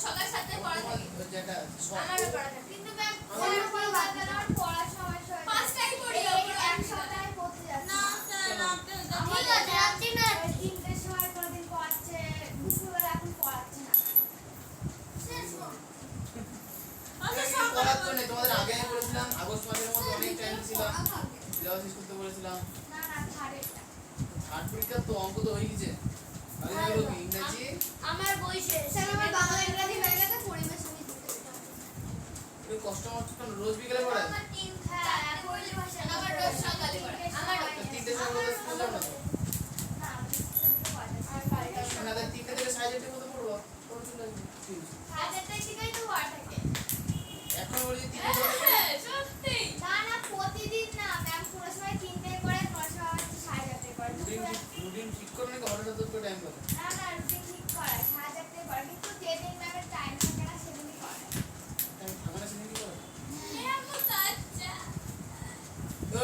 সকাল 7টায় পড়া থাকে ওই যে একটা আমারও পড়া থাকে কিন্তু ম্যাম আমার কোনো বাদ আমার পড়ার সময় 5টায় পড়ি এক সপ্তাহে পড়তে যাচ্ছি না স্যার আপনি ঠিক আছে আপনি না 3টের সময় কোনদিন পড়াচ্ছে দুপুরবেলা এখন পড়াচ্ছে না পড়াচ্ছ না তোমাদের আগে আমি বলেছিলাম আগস্ট মাসের মধ্যে অনেক টাইম ছিলাম সিলেবাস শেষ করতে বলেছিলাম না না থার্ডেরটা থার্ড পরীক্ষা তো অঙ্ক তো হয়ে গেছে আগে হলো কি ইংরেজি আমার বই শেষ স্যার আমার বাংলা ইংরেজি হয়ে গেছে পরিবেশ আমি একটু কষ্ট মষ্ট কেন রোজ বিকেলে পড়ায় আমার 3 হ্যাঁ পড়লে ভাষা আমার রোজ সকালে পড়ে আমার তো তিনটে সময় স্কুল যাও না তো না তাহলে তিনটে থেকে 5:30 মধ্যে পড়বো পড়ে চলে আসবে কি হয়েছে? হাজারটাই ঠিকই তো পড়া থাকে এখন বলি তিনটে থেকে হ্যাঁ সত্যি না না প্রতিদিন না ম্যাম কোনো সময় 3টায় করে কোনো সময় 8:30 করে রুটিন ঠিক করে নাকি অর্ডারটা তো টাইম লাগে না না রুটিন ঠিক করা 8:30 করে কিন্তু যেদিন ম্যামের টাইম থাকে না সেদিনই করে টাইম থাকে না সেদিন কি করে এরকম আচ্ছা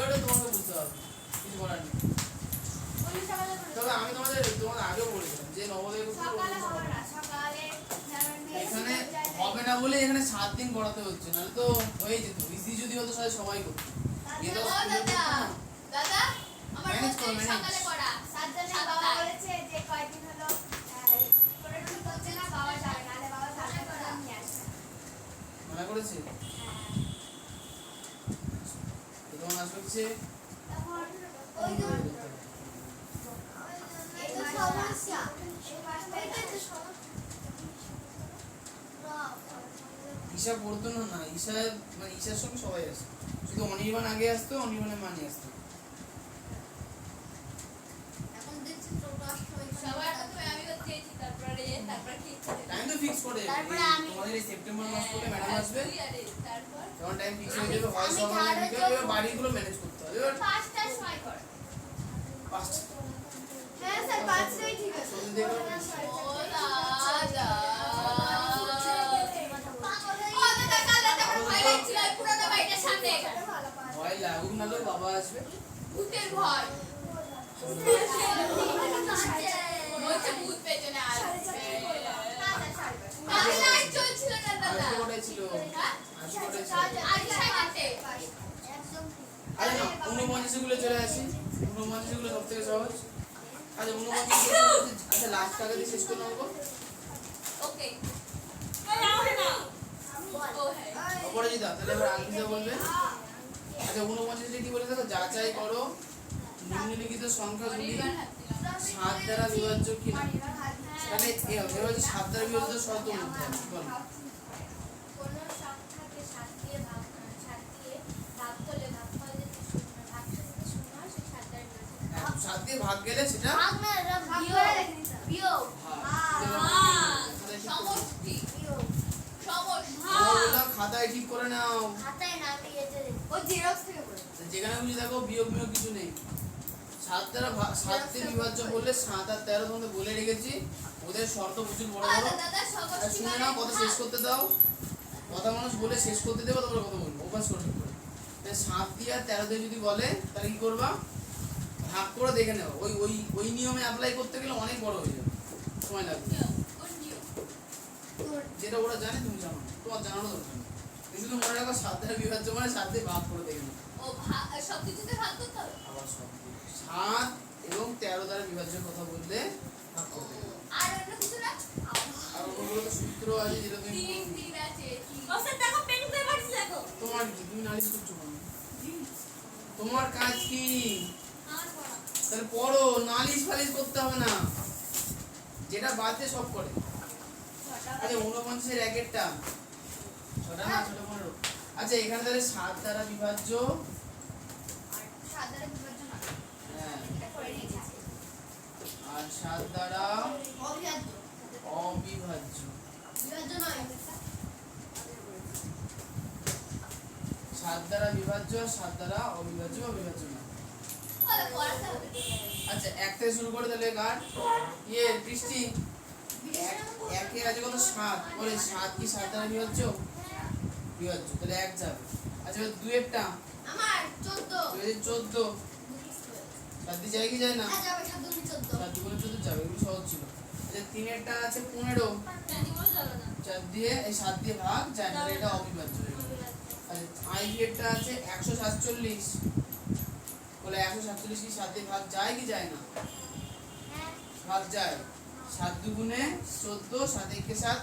ওটা তোমাকে বুঝতে হবে কিছু করার নেই ওই সকালে করে তবে আমি তোমাদের আগেও বলেছিলাম যে নবোদয় করতে সকালে হবে না সকালে ম্যামের মেয়ে এখানে স্কুল যায় না। হবে না বলে এখানে 7 দিন পড়াতে হচ্ছে নাহলে তো হয়ে যেত ইজি যদি হতো তাহলে সবাই করতো এ তো ও দাদা দাদা আমার Manage করো, বই manage। সকালে পড়া সাতজনের বাবা বলেছে যে কয়েকদিন হলো করে ঠিক হচ্ছে না বাবা যাবে নাহলে বাবা সাথে করে নিয়ে আসবে মনে করেছে তো তোমার আসবে হচ্ছে তখন ওই যে এই তো সমস্যা এই মাসটাই তো সমস্যা ঈশা পড়তো না ঈশা মানে ঈশার সঙ্গে সবাই আসে শুধু অনির্বাণ আগে আসতো অনির্বাণের মানি আসতো এখন দেখছি ছোট সবার প্রথমে আমি হচ্ছি তারপরে কি টাইম তো ফিক্স করে তারপরে আমি- তোমাদের এই সেপ্টেম্বর মাস করে ম্যাডাম আসবে তারপর তখন টাইম ফিক্স হয়ে যাবে হয় সকালে বিকেলে এবার বাড়িগুলো ম্যানেজ করতে হবে এবার 5টার সময় করে 5টা হ্যাঁ স্যার 5টাই ঠিক আছে সন্ধ্যে থেকে ও দাদা পুরোনো বাড়িটার সামনে ভয় লাগুক না লোক বাবা আসবে ভূতের ভয় বলছে ভূত পেছনে আসবে লাইট চলছিল না দাদা আজকে কোটায় ছিল আজকে কোটায় ছিল আজ সাড়ে একদম ঠিক আরে না 49 গুলো চলে আসি ঊনপঞ্চাশ গুলো সব থেকে সহজ। আচ্ছা 49 আচ্ছা লাস্ট টাকা দিয়ে শেষ করে নেবো। ওকে ওই আমাকে না ও হ্যাঁ অপরাজিতা তাহলে এবার আঙ্কিতা বলবে। আচ্ছা 49 কি বলে দেখো, যাচাই করো নিম্নলিখিত সংখ্যাগুলি 7 দ্বারা বিভাজ্য কিনা। তাহলে এবার 7 দ্বারা বিভাজ্য শর্ত বলতে হবে, বলো। কোনো সংখ্যাকে 7 দিয়ে ভাগ করলে ভাগফল যদি শূন্য হয় সেই 7 দ্বারা বিভাজ্য। 7 দিয়ে ভাগ গেলে সেটা ভাগ না, এটা ভাগ বিয়োগ। করে রেখে দিতে হবে। বিয়োগ। সমষ্টি বিয়োগ। ওগুলো খাতায় ঠিক করে নাও, খাতায় না, আমি এতে দেখি। ও জেরক্স থেকে পড়ে। যেখানে খুশি দেখো বিয়োগ বিয়োগ কিছু নেই। 7 দ্বারা 7 দিয়ে বিভাজ্য করলে 7 আর 13 তোমাদের বলে রেখেছি, ওদের শর্ত প্রচুর বড় বড়। দাদা আর সমষ্টি শুনে মানে নাও, কথা শেষ করতে দাও, কথা মানুষ বলে শেষ করতে দেবো, তারপরে কথা বলবো, অভ্যাস করে ঠিক করে। 7 দিয়ে আর 13 দিয়ে যদি বলে তাহলে কি করবা, ভাগ করে দেখে নেও। ওই ওই ওই নিয়মে অ্যাপ্লাই করতে গেলে অনেক বড় হয়ে যাবে, সময় লাগবে। যেটা ওরা জানে তুমি জানো না, তোমার জানানো দরকার নেই। তুমি শুধু মনে রাখো 7 দ্বারা বিভাজ্য মানে 7 দিয়ে ভাগ করে দেখে নাও। ও সব কিছুতে ভাগ করতে হবে আবার সব 7 এবং 13 দ্বারা বিভাজ্যের কথা বললে ভাগ করে দেখে নাও। আর অন্য কিছু না আর ওগুলো তো সূত্র আছে যেটা তুমি তিন আছে ওস্তাদ দেখো পেন করে পাচ্ছি দেখো তোমার কি, তুমি নালিশ করছো কেন? তোমার কাজ কি? আমার পড়া তাহলে পড়ো, নালিশ ফালিশ করতে হবে না, যেটা বাদে সব করে। আচ্ছা 49 এর একেরটা ছটা না, ছোট 15। আচ্ছা এখানে তাহলে 7 দ্বারা বিভাজ্য, 7 দ্বারা বিভাজ্য না। হ্যাঁ, এটা করে নিয়েছি। আর 7 দ্বারা অবিভাজ্য। অবিভাজ্য। বিভাজ্য নয়। 7 দ্বারা বিভাজ্য, 7 দ্বারা অবিভাজ্য বা বিভাজ্য না। ওরে পড়াতে হবে আচ্ছা এক থেকে শুরু করে তাহলে কার বৃষ্টি একে আছে কত 7, বলে 7 কি 7 দ্বারা বিভাজ্য? বিভাজ্য, তাহলে 1 যাবে। আচ্ছা 2 এরটা আমার 14। 14, 7 দিয়ে যায় কি যায় না? আজ যাবে 7 দুগুণে 14। 7 দুগুণে 14 যাবে, এগুলো সহজ ছিল। আচ্ছা 3 এরটা আছে 15, জীবনে যাবে না 4 দিয়ে এই 7 দিয়ে ভাগ যায় না, এটা অবিভাজ্য হয়ে গেল। আচ্ছা আই এরটা আছে 147, বলে 147 কি 7 দিয়ে ভাগ যায় কি যায় না? ভাগ যায়। 7 দুগুণে 14, 7 একে 7,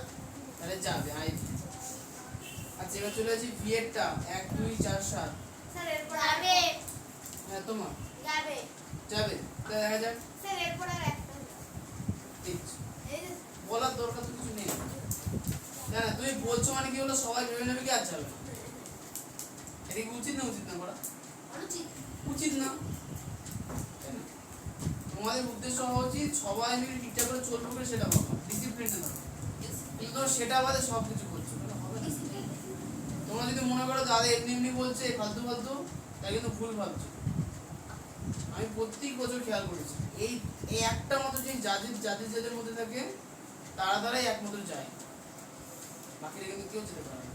তাহলে যাবে আই। আচ্ছা এবার চলে আসি ভি এরটা 1 2 4 7, স্যার এরপর যাবে। হ্যাঁ তোমার যাবে। যাবে, তাহলে দেখা যাক। স্যার এরপর আর একটা হলো। ঠিক এই যে বলার দরকার তো কিছু নেই। না না তুমি বলছো মানে কি হলো, সবাই ভেবে নেবে কি আচ্ছা হবে। এটা কি উচিত না উচিত না করা? অনুচিত। উচিত না। তাই না? তোমাদের উদ্দেশ্য হওয়া উচিত সবাই মিলে ঠিকঠাক করে চলবে বলে, সেটা ভাবো, ডিসিপ্লিনে থাকো। কিন্তু সেটা বাদে সব কিছু করছো, তাহলে হবে না। তোমরা যদি মনে করো দাদা এমনি এমনি বলছে ফালতু ফালতু, তাই কিন্তু ভুল ভাবছো। আমি প্রত্যেক বছর খেয়াল করেছি এই এই একটা মতো জিনিস যাদের মধ্যে থাকে তারা দ্বারাই একমাত্র যায়, বাকিরা কিন্তু কেউ যেতে পারে না।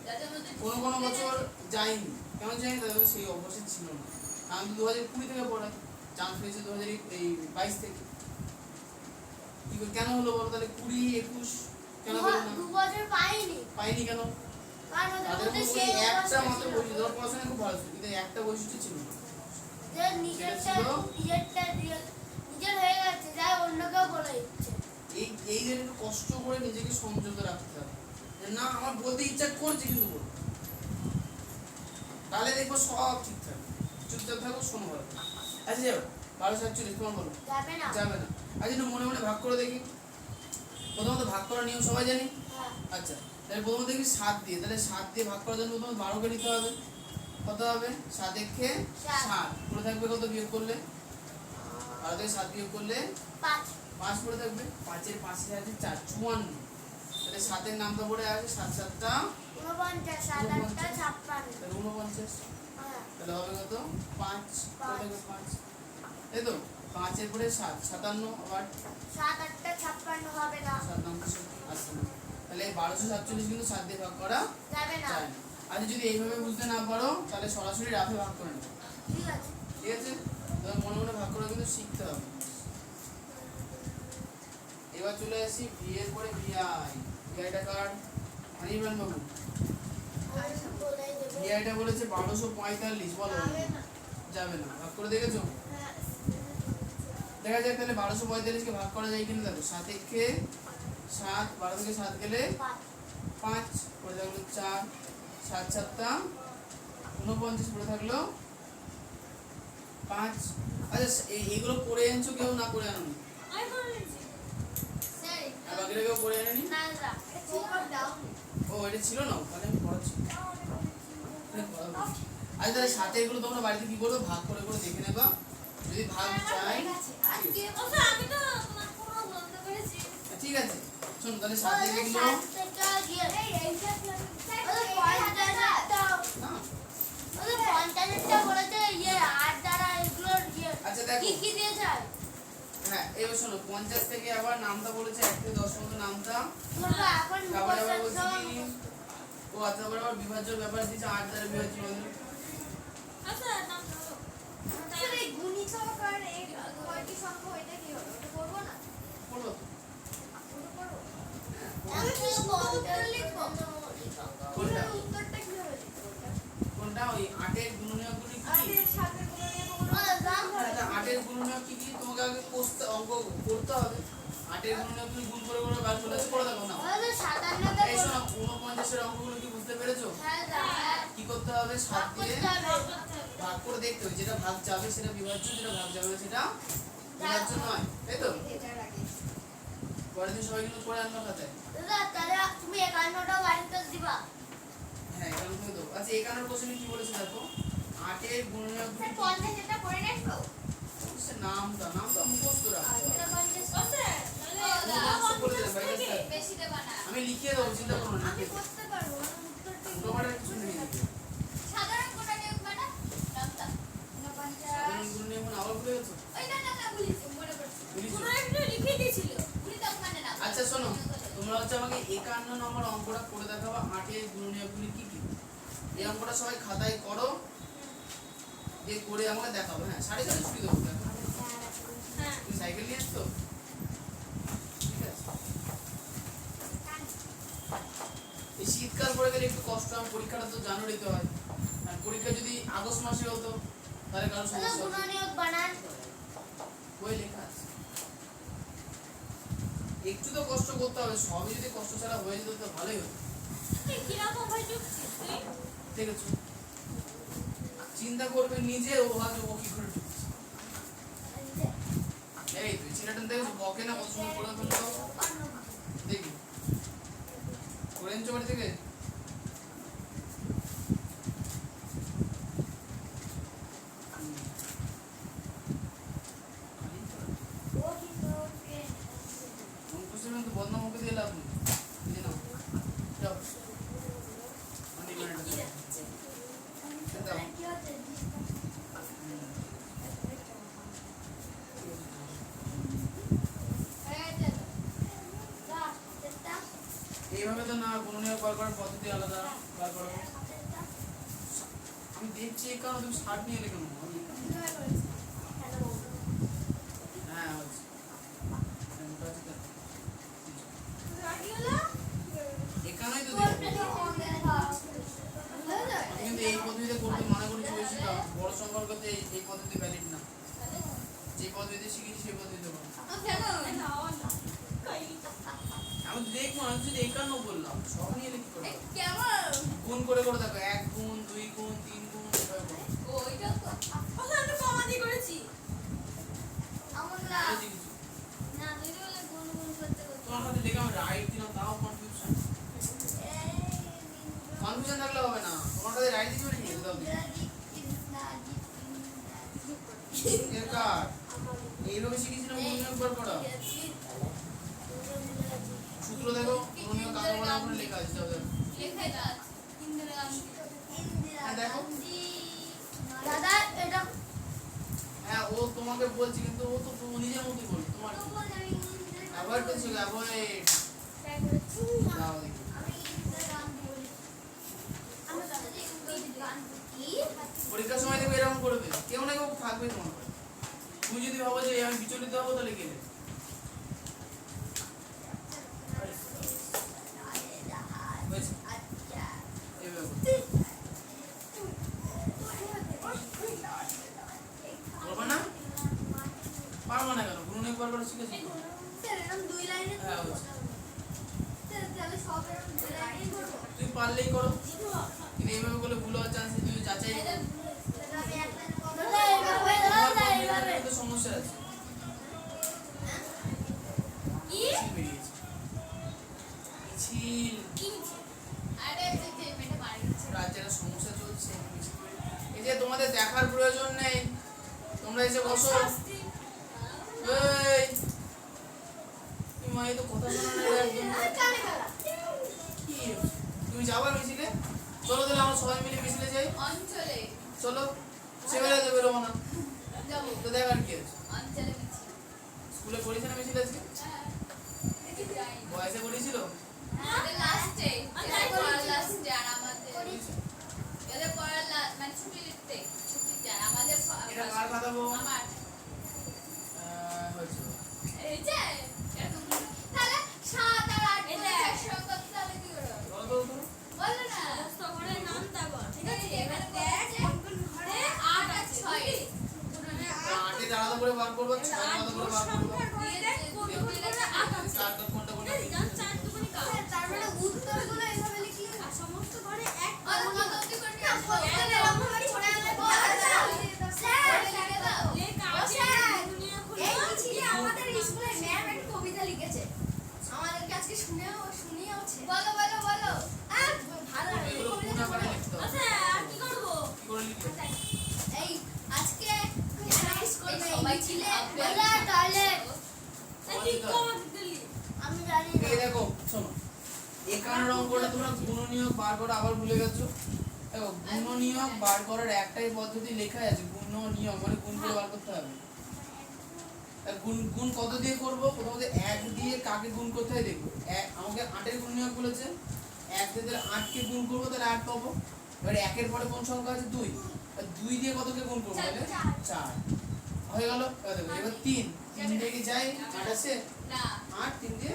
যাদের মধ্যে কোনো বছর যায়নি, কেন যায়নি? তাদের সেই অভ্যাসই ছিল না। আমি তো 2020 থেকে পড়াই, চান্স পেয়েছি 2022 থেকে। কি করে কেন হলো বলো তাহলে? 20 21 কেন হলো না? 2 বছর পাইনি। পাইনি কেন? কারণ তাদের ওদের মধ্যে মধ্যে সেই একটা অবস্থা মাত্র ছিল না। বৈশিষ্ট্য, ওরা পড়াশোনা খুব ভালো ছিল, কিন্তু একটা বৈশিষ্ট্য ছিল না। যে নিজের ছিল? নিজের হয়ে গেছে, যাই অন্যকেও বলে দিচ্ছে। এই যে একটু কষ্ট করে নিজেকে সংযত রাখতে হবে, যে না আমার বলতে ইচ্ছা করছে কিন্তু বলবো, তাহলে দেখবো সব ঠিক থাকবে। চুপচাপ থাকো, শোনো ভালো। আচ্ছা যাও 1247 তোমার বলো। যাবে না। যাবে না। আচ্ছা একটু মনে মনে ভাগ করে দেখি। প্রথমত ভাগ করার নিয়ম সবাই জানি। হ্যাঁ। আচ্ছা তাহলে প্রথমত দেখবি 7 দিয়ে, তাহলে 7 দিয়ে ভাগ করার জন্য প্রথমে 12 কে নিতে হবে। কত হবে? 7 একে 7, পড়ে থাকবে কত বিয়োগ করলে? 12 থেকে 7 বিয়োগ করলে 5। 5 পড়ে থাকবে। 5 এর 5 এর আছে 4, 54। তাহলে 7 এর নামটা পড়ে আছে 7 7টা 49, 7 8টা 56। তাহলে 49। হ্যাঁ। তাহলে হবে কত? 5 পড়ে থাকবে 5, তাই তো? 5 এর পরে 7 57, আবার 7 8টা 56 হবে না। 7 নামটা আসছে না। তাহলে 1247 কিন্তু 7 দিয়ে ভাগ করা যাবে না। যায় না। আচ্ছা যদি এইভাবে বুঝতে না পারো তাহলে সরাসরি রাফে ভাগ করে নেবে, ঠিক আছে। ঠিক আছে? তবে মনে মনে ভাগ করা কিন্তু শিখতে হবে। এবার চলে আসি ভি এর পরে ভিআইটা কার? অনির্বাণ বাবু। আমি বলেই দেবো। ভিআইটা বলেছে 1245, বলো। যাবে না। যাবে না। ভাগ করে দেখেছো? দেখা যাক তাহলে 1245 কে ভাগ করা যায় কিনা। দেখো 7 একে 7, 12 থেকে 7 গেলে 5 পড়ে থাকলো 4, 7 7টা 49 পড়ে থাকলো 5। আচ্ছা এইগুলো করে এনেছো কেউ না করে আনো? আমি করে নিয়েছি। সেই আর বাকিরা কেউ করে আনেনি? না না ও এটা ছিল না, তাহলে আমি পড়াচ্ছি। আচ্ছা তাহলে সাথে এগুলো তোমরা বাড়িতে কি করবে, ভাগ করে করে দেখে নেবা। যদি ভাগ চাই আচ্ছা আমি তো তোমার পুরো বলতে পেরেছি। ঠিক আছে। শোন তাহলে সাথে এগুলো না আচ্ছা দেখো কি দিয়েছে হ্যাঁ এবার শোনো 50 থেকে আবার নামটা বলেছে 1 থেকে 10 পর্যন্ত নামটা। তোমরা এখন তারপরে আবার মুখস্থ বলছি কি ও আচ্ছা আবার বিভাজ্যর ব্যাপার দিচ্ছে 8 দ্বারা বিভাজ্য হলো। আচ্ছা নাম বলো। এই গুণিতক আর এই কয়টি সংখ্যা এটা কি হলো? ওটা করবো না? পড়ো তো। ওটা করবো? আমি কি উত্তর লিখবো কোনটা উত্তরটা কিভাবে লিখবো ওটা? কোনটা ওই 8 এর গুণনীয়কগুলি কি কি? আটের সাথে গুণনীয়ক আচ্ছা 8 এর গুণনীয়ক কি কি তোমাকে আগে অঙ্ক করতে হবে। 8 এর গুণনীয়কগুলি গুণ করে করে বার চলে আসে, করে দেখো না। ওই 57 এই শোনো 49 এর অঙ্কগুলো কি বুঝতে পেরেছো? হ্যাঁ কি করতে হবে 7 দিয়ে করতে হবে ভাগ করে দেখতে হবে, যেটা ভাগ যাবে সেটা বিভাজ্য, যেটা ভাগ যাবে না সেটা বিভাজ্য নয়, তাই তো? এটার আগে পরের দিন সবাই কিন্তু করে আনলো খাতায়। দাদা তাহলে তুমি 51টা বাড়িতে দিবা হ্যাঁ এখানে তুমি দেবো। আচ্ছা 51 কোশ্চেনে কি বলেছে দেখো, 8 এর গুণনীয়কগুলি কি? 50 এটা করে নেবো। সে নামটা মুখস্থ রাখো। এটা 50 আচ্ছা তাহলে মুখস্থ করে দিলে বাইরে থেকে। বেশি দেবা না। আমি লিখিয়ে দেবো, চিন্তা করো না। আমি করতে পারবো না উত্তরটা তোমার কিছু নেই। সাধারণ গুণনীয়ক মানে নামটা সাধারণ গুণনীয়ক মানে আবার ভুলে গেছো? ওই না বলেছি মনে পড়ছে বুঝেছো? পুরো একটা লিখে দিয়েছিল। গুণিতক মানে নাম আচ্ছা শোনো, তোমরা হচ্ছে আমাকে 51 নম্বর অঙ্কটা করে দেখাবো 8 এর গুণনীয়কগুলি কি কি। এই অঙ্কটা সবাই খাতায় করো, দিয়ে করে আমাকে দেখাবো। হ্যাঁ 4:30 ছুটি দেবো। দেখো হ্যাঁ তুমি সাইকেল নিয়ে এসছো? ঠিক আছে। এই শীতকাল পড়ে গেলে একটু কষ্ট হয়, পরীক্ষাটা তো জানুয়ারিতে হয়। আর পরীক্ষা যদি আগস্ট মাসে হতো তাহলে কারো দাদা সমস্যা হতো। গুণনীয়ক বানান বই লেখা আছে। একটু তো কষ্ট করতে হবে, সবই যদি কষ্ট ছাড়া হয়ে যেত তো ভালোই হতো। তুই কিরকম ভাই ঢুকছিস তুই? ঠিক আছে, চিন্তা করবে নিজে ও ভাবে ও কি করে ঢুকছে। এই তুই ছেলেটা দেখো বকে না কত সময় করে ফেলতো, দেখি করে এনেছো বাড়ি থেকে? ও কিন্তু তো বদনাম ওকে দিয়ে লাভ নেই। দিয়ে নাও যাও অনেক মিনিট দাও। কি হচ্ছে এইভাবে তো না, গুণনীয়ক বার করার পদ্ধতি আলাদা বার করো। আমি দেখছি এই কারণে তুমি 60 নিয়ে এলে কেন? হ্যাঁ হচ্ছে মোটা আছে তো। রাখি হলো? এখানেই তো দেখো আমি কিন্তু এই পদ্ধতিতে করতে মানা করেছি বেশিটা। বড় সংখ্যার ক্ষেত্রে এই পদ্ধতি ভ্যালিড না। যে পদ্ধতি শিখেছি সেই পদ্ধতিতে করো। না না কই আমি দেখবো আমি যদি 51 বললাম সব নিয়ে এলে কি করে হবে? কেমন গুণ করে করে দেখো 1 গুণ 2 গুণ 3 গুণ এভাবে করো। ওইটা তো আচ্ছা আমি কমাদি করেছি। আমার না বুঝেছি কিছু। না তুই বলে গুণ গুণ করতে করতে তোমার কাছে লেখা আমি রাইট দিলাম তাও কনফিউশন। কনফিউশন থাকলে হবে না, তোমার কাছে রাইট দিতে পারি নিয়ে দাও দিই। এর কাট এইভাবে শিখেছি না গুণনীয়ক বার করা। সূত্র দেখো গুণনীয়ক কাকে বলে ওখানে লেখা আছে যাও দেখো। লেখাই দাও ইন্দিরা গান্ধী হ্যাঁ দেখো। দাদা এটা হ্যাঁ ও তোমাকে বলছে কিন্তু ও তো নিজের মতোই বলছে তোমার কি? অ্যাভয়েড করছো অ্যাভয়েড দাও দেখি। পরীক্ষার সময় দেখবে এরকম করবে, কেউ না কেউ থাকবে তোমার কাছে। তুমি যদি ভাবো যে আমি বিচলিত হবো তাহলে গেলে হয়েছে? এভাবে করো। গুণনীয়ক বার করা শিখেছো তো? স্যার এরকম 2 লাইনে হ্যাঁ, করবো। হচ্ছে। স্যার তাহলে সব এরকম 2 লাইনেই করবো। তুই পারলেই করো, কিন্তু এইভাবে করলে ভুল হওয়ার চান্স তুই যাচাই করো। তাহলে আমি এক লাইনে করবো। দাদা এইভাবে দাদা এইভাবে তো সমস্যা আছে। কি মিছিল বেরিয়েছে। মিছিল। কি আরে যে মেয়েটা বাড়ি গেছে রাজ্যে একটা সমস্যা চলছে, মিছিল বেরিয়েছে। এই যে তোমাদের দেখার প্রয়োজন নেই, তোমরা এসে বসো। শাস্তি এই তুমি মাই তো কথা শোনো না রে একদম। আর কানে কালা। কি তুমি যাবা মিছিলে? চলো তাহলে আমরা সবাই মিলে মিছিলে যাই। অঞ্চলে চলো, সেবেলা তো বেরোবো না, যাবো তো দেখার কি আছে? অঞ্চলে মিছিল স্কুলে পড়েছে না মিছিল আজকে? যাই বয়সে পড়েছিল? আমাদের লাস্টে যাই পড়ার করেছি। লাস্টে আর আমাদের পড়েছে। এদের পড়ার মানে ছুটি লিখতে ছুটিতে আর আমাদের এটা কার খাতা গো? আমার হয়েছে। এই যে এরকম তাহলে 7 আর 8 এটা। একসঙ্গে করতে তাহলে কি করে হবে? চলো তো ধরো। বলো না সমস্ত ঘরের নাম তারপর ঠিক আছে এই এবার এখানে দেখ কোন কোন ঘরে 8 আর 6 আটে আলাদা করে বার করবো, ছয় আলাদা করে বার করবো। সংখ্যার ঘরে দেখ কোন কোন ঘরে আট আছে চারটা কোনটা কোনটা ঠিক আছে জান চার দুগুণে কাজ স্যার তার মানে উত্তরগুলো এইভাবে লিখলে আর সমস্ত ঘরে এক আর কত অবধি করতে না, প্রত্যেক এরকম ভাবে ছড়ে আনলে ভালো হয়। স্যার লিখে দাও লেখ ও আছে স্যার, দুনিয়া এই খুলবো মিছিলে আমাদের স্কুলে ম্যাম একটা কবিতা লিখেছে। আমাদেরকে আজকে শুনিয়েওছে। বলো বলো বলো আর ভালো লাগে এগুলো কোন কবিতাটা আকারে বলো। লিখতে হবে? আচ্ছা আর কি করব কি করে লিখতে হবে? এই আজকে অ্যানালাইজ করবে এই সবাই মিছিলে ভাববে বলে টয়লেট তুই কম দিলি আমি জানি না। এই দেখো শোনো, একান্ন অঙ্কটা তোমরা গুণনীয়ক বার করা আবার ভুলে গেছো। দেখো গুণনীয়ক বার করার একটাই পদ্ধতি লেখাই আছে, গুণনীয়ক মানে গুণ করে বার করতে হবে। আর গুণ গুণ কত দিয়ে করব? প্রথমত 1 দিয়ে কাকে গুণ করতে হয় দেখো। আমাকে 8 এর গুণনীয়ক বলেছে, 1 দিয়ে তাহলে 8 কে গুণ করব, তাহলে 8 পাবো। এবারে 1 এর পরে কোন সংখ্যা আছে? 2। আর 2 দিয়ে কতকে গুণ করব? তাহলে 4 হয়ে গেল। এবার 3 দিয়ে কি যায়? 8 আছে, না 8 3 দিয়ে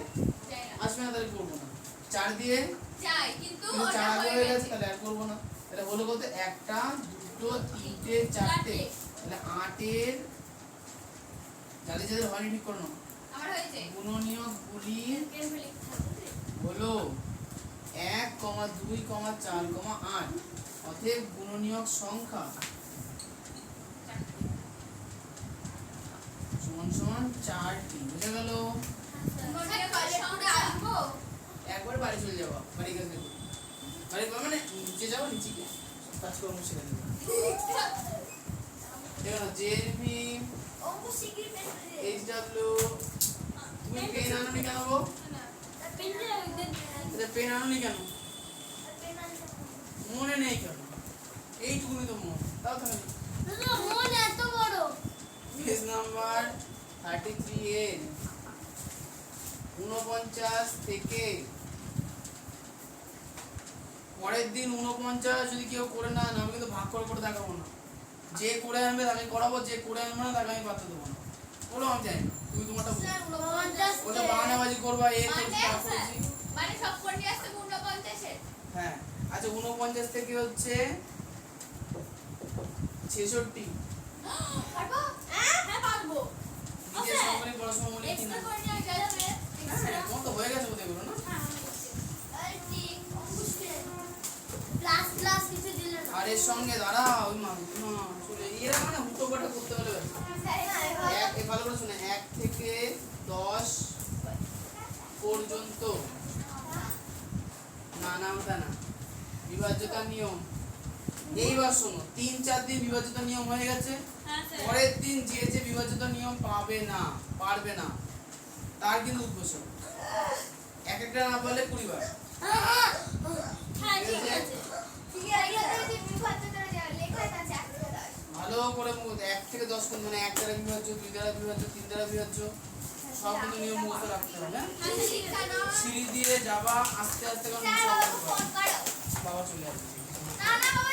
যাই না আসবে না, তাহলে করবো না। 4 দিয়ে যাই কিন্তু কিন্তু ওটা 4 আগে হয়ে হয়ে গেছে গেছে, তাহলে আর করবো না। তাহলে হলো কত? 1টা 2টো 3টে 4টে, তাহলে 8 এর যাদের যাদের হয়নি ঠিক করো না। আমার হয়েছে গুণনীয়ক গুলি এর লিখতে হবে হলো 1, 2, 4, 8। অতএব গুণনীয়ক সংখ্যা সমান সমান 4টি। বুঝে গেল? মনে টয়লেট আসবো একবার বাড়ি চলে যাবো, বাড়ি গেছে বাড়ি মানে নিচে যাবো, নিচে গিয়ে কাজকর্ম শিখে দেবো। দেখো জেএমপি অঙ্ক শিখি পেন এইচডব্লিউ, তুমি পেন আনোনি কেন গো? পেন আচ্ছা পেন আনোনি কেন? মনে নেই কেন? এইটুকুনি তো মন, তাও তাহলে দাদা মন এত বড় পেজ নাম্বার 33 এর 49 থেকে পরের দিন 49 যদি কেউ করে না আমি কিন্তু ভাগ করে করে দেখাবো না। যে করে আনবে তাকে করাবো, যে করে আনবে না তাকে আমি পাত্তা দেবো না। বলো আমি জানি না, তুমি তোমারটা বলো। ওটা বাহানাবাজি করবা, এ করছি তা করছি। মানে সব করে নিয়ে আসতে 49 হ্যাঁ আচ্ছা 49 থেকে হচ্ছে 66। পারবো হ্যাঁ পারবো নিজের সঙ্গে পড়াশোনা মনে কি না? এক্সট্রা করে নিয়ে যাওয়া যাবে হ্যাঁ তোমার তো হয়ে গেছে বোধহয় এগুলো না? আর ঠিক অঙ্ক শিখে প্লাস প্লাস কিছু দিলে না আর এর সঙ্গে দাঁড়া ওই মা চলে এরা মানে হুটো পাটা করতে হলে এক ভালো করে শুনে 1 থেকে 10 পর্যন্ত নানা বিভাজ্যতার নিয়ম। এইবার শোনো 3-4 দিন বিভাজ্যতার নিয়ম হয়ে গেছে, হ্যাঁ স্যার পরের দিন যে বিভাজ্যতার নিয়ম পারবে না তার কিন্তু উদ্বোধন এক একটা না পারলে 20 বার। হ্যাঁ ঠিক আছে ভালো করে 1 থেকে 10 পর্যন্ত মানে 1 দ্বারা বিভাজ্য, 2 দ্বারা বিভাজ্য, 3 দ্বারা বিভাজ্য সব কিন্তু নিয়ম মুখস্থ রাখতে হবে। হ্যাঁ সিঁড়ি দিয়ে যাবা আস্তে আস্তে, কারণ সব করবা। বাবা চলে আসবে। না বাবা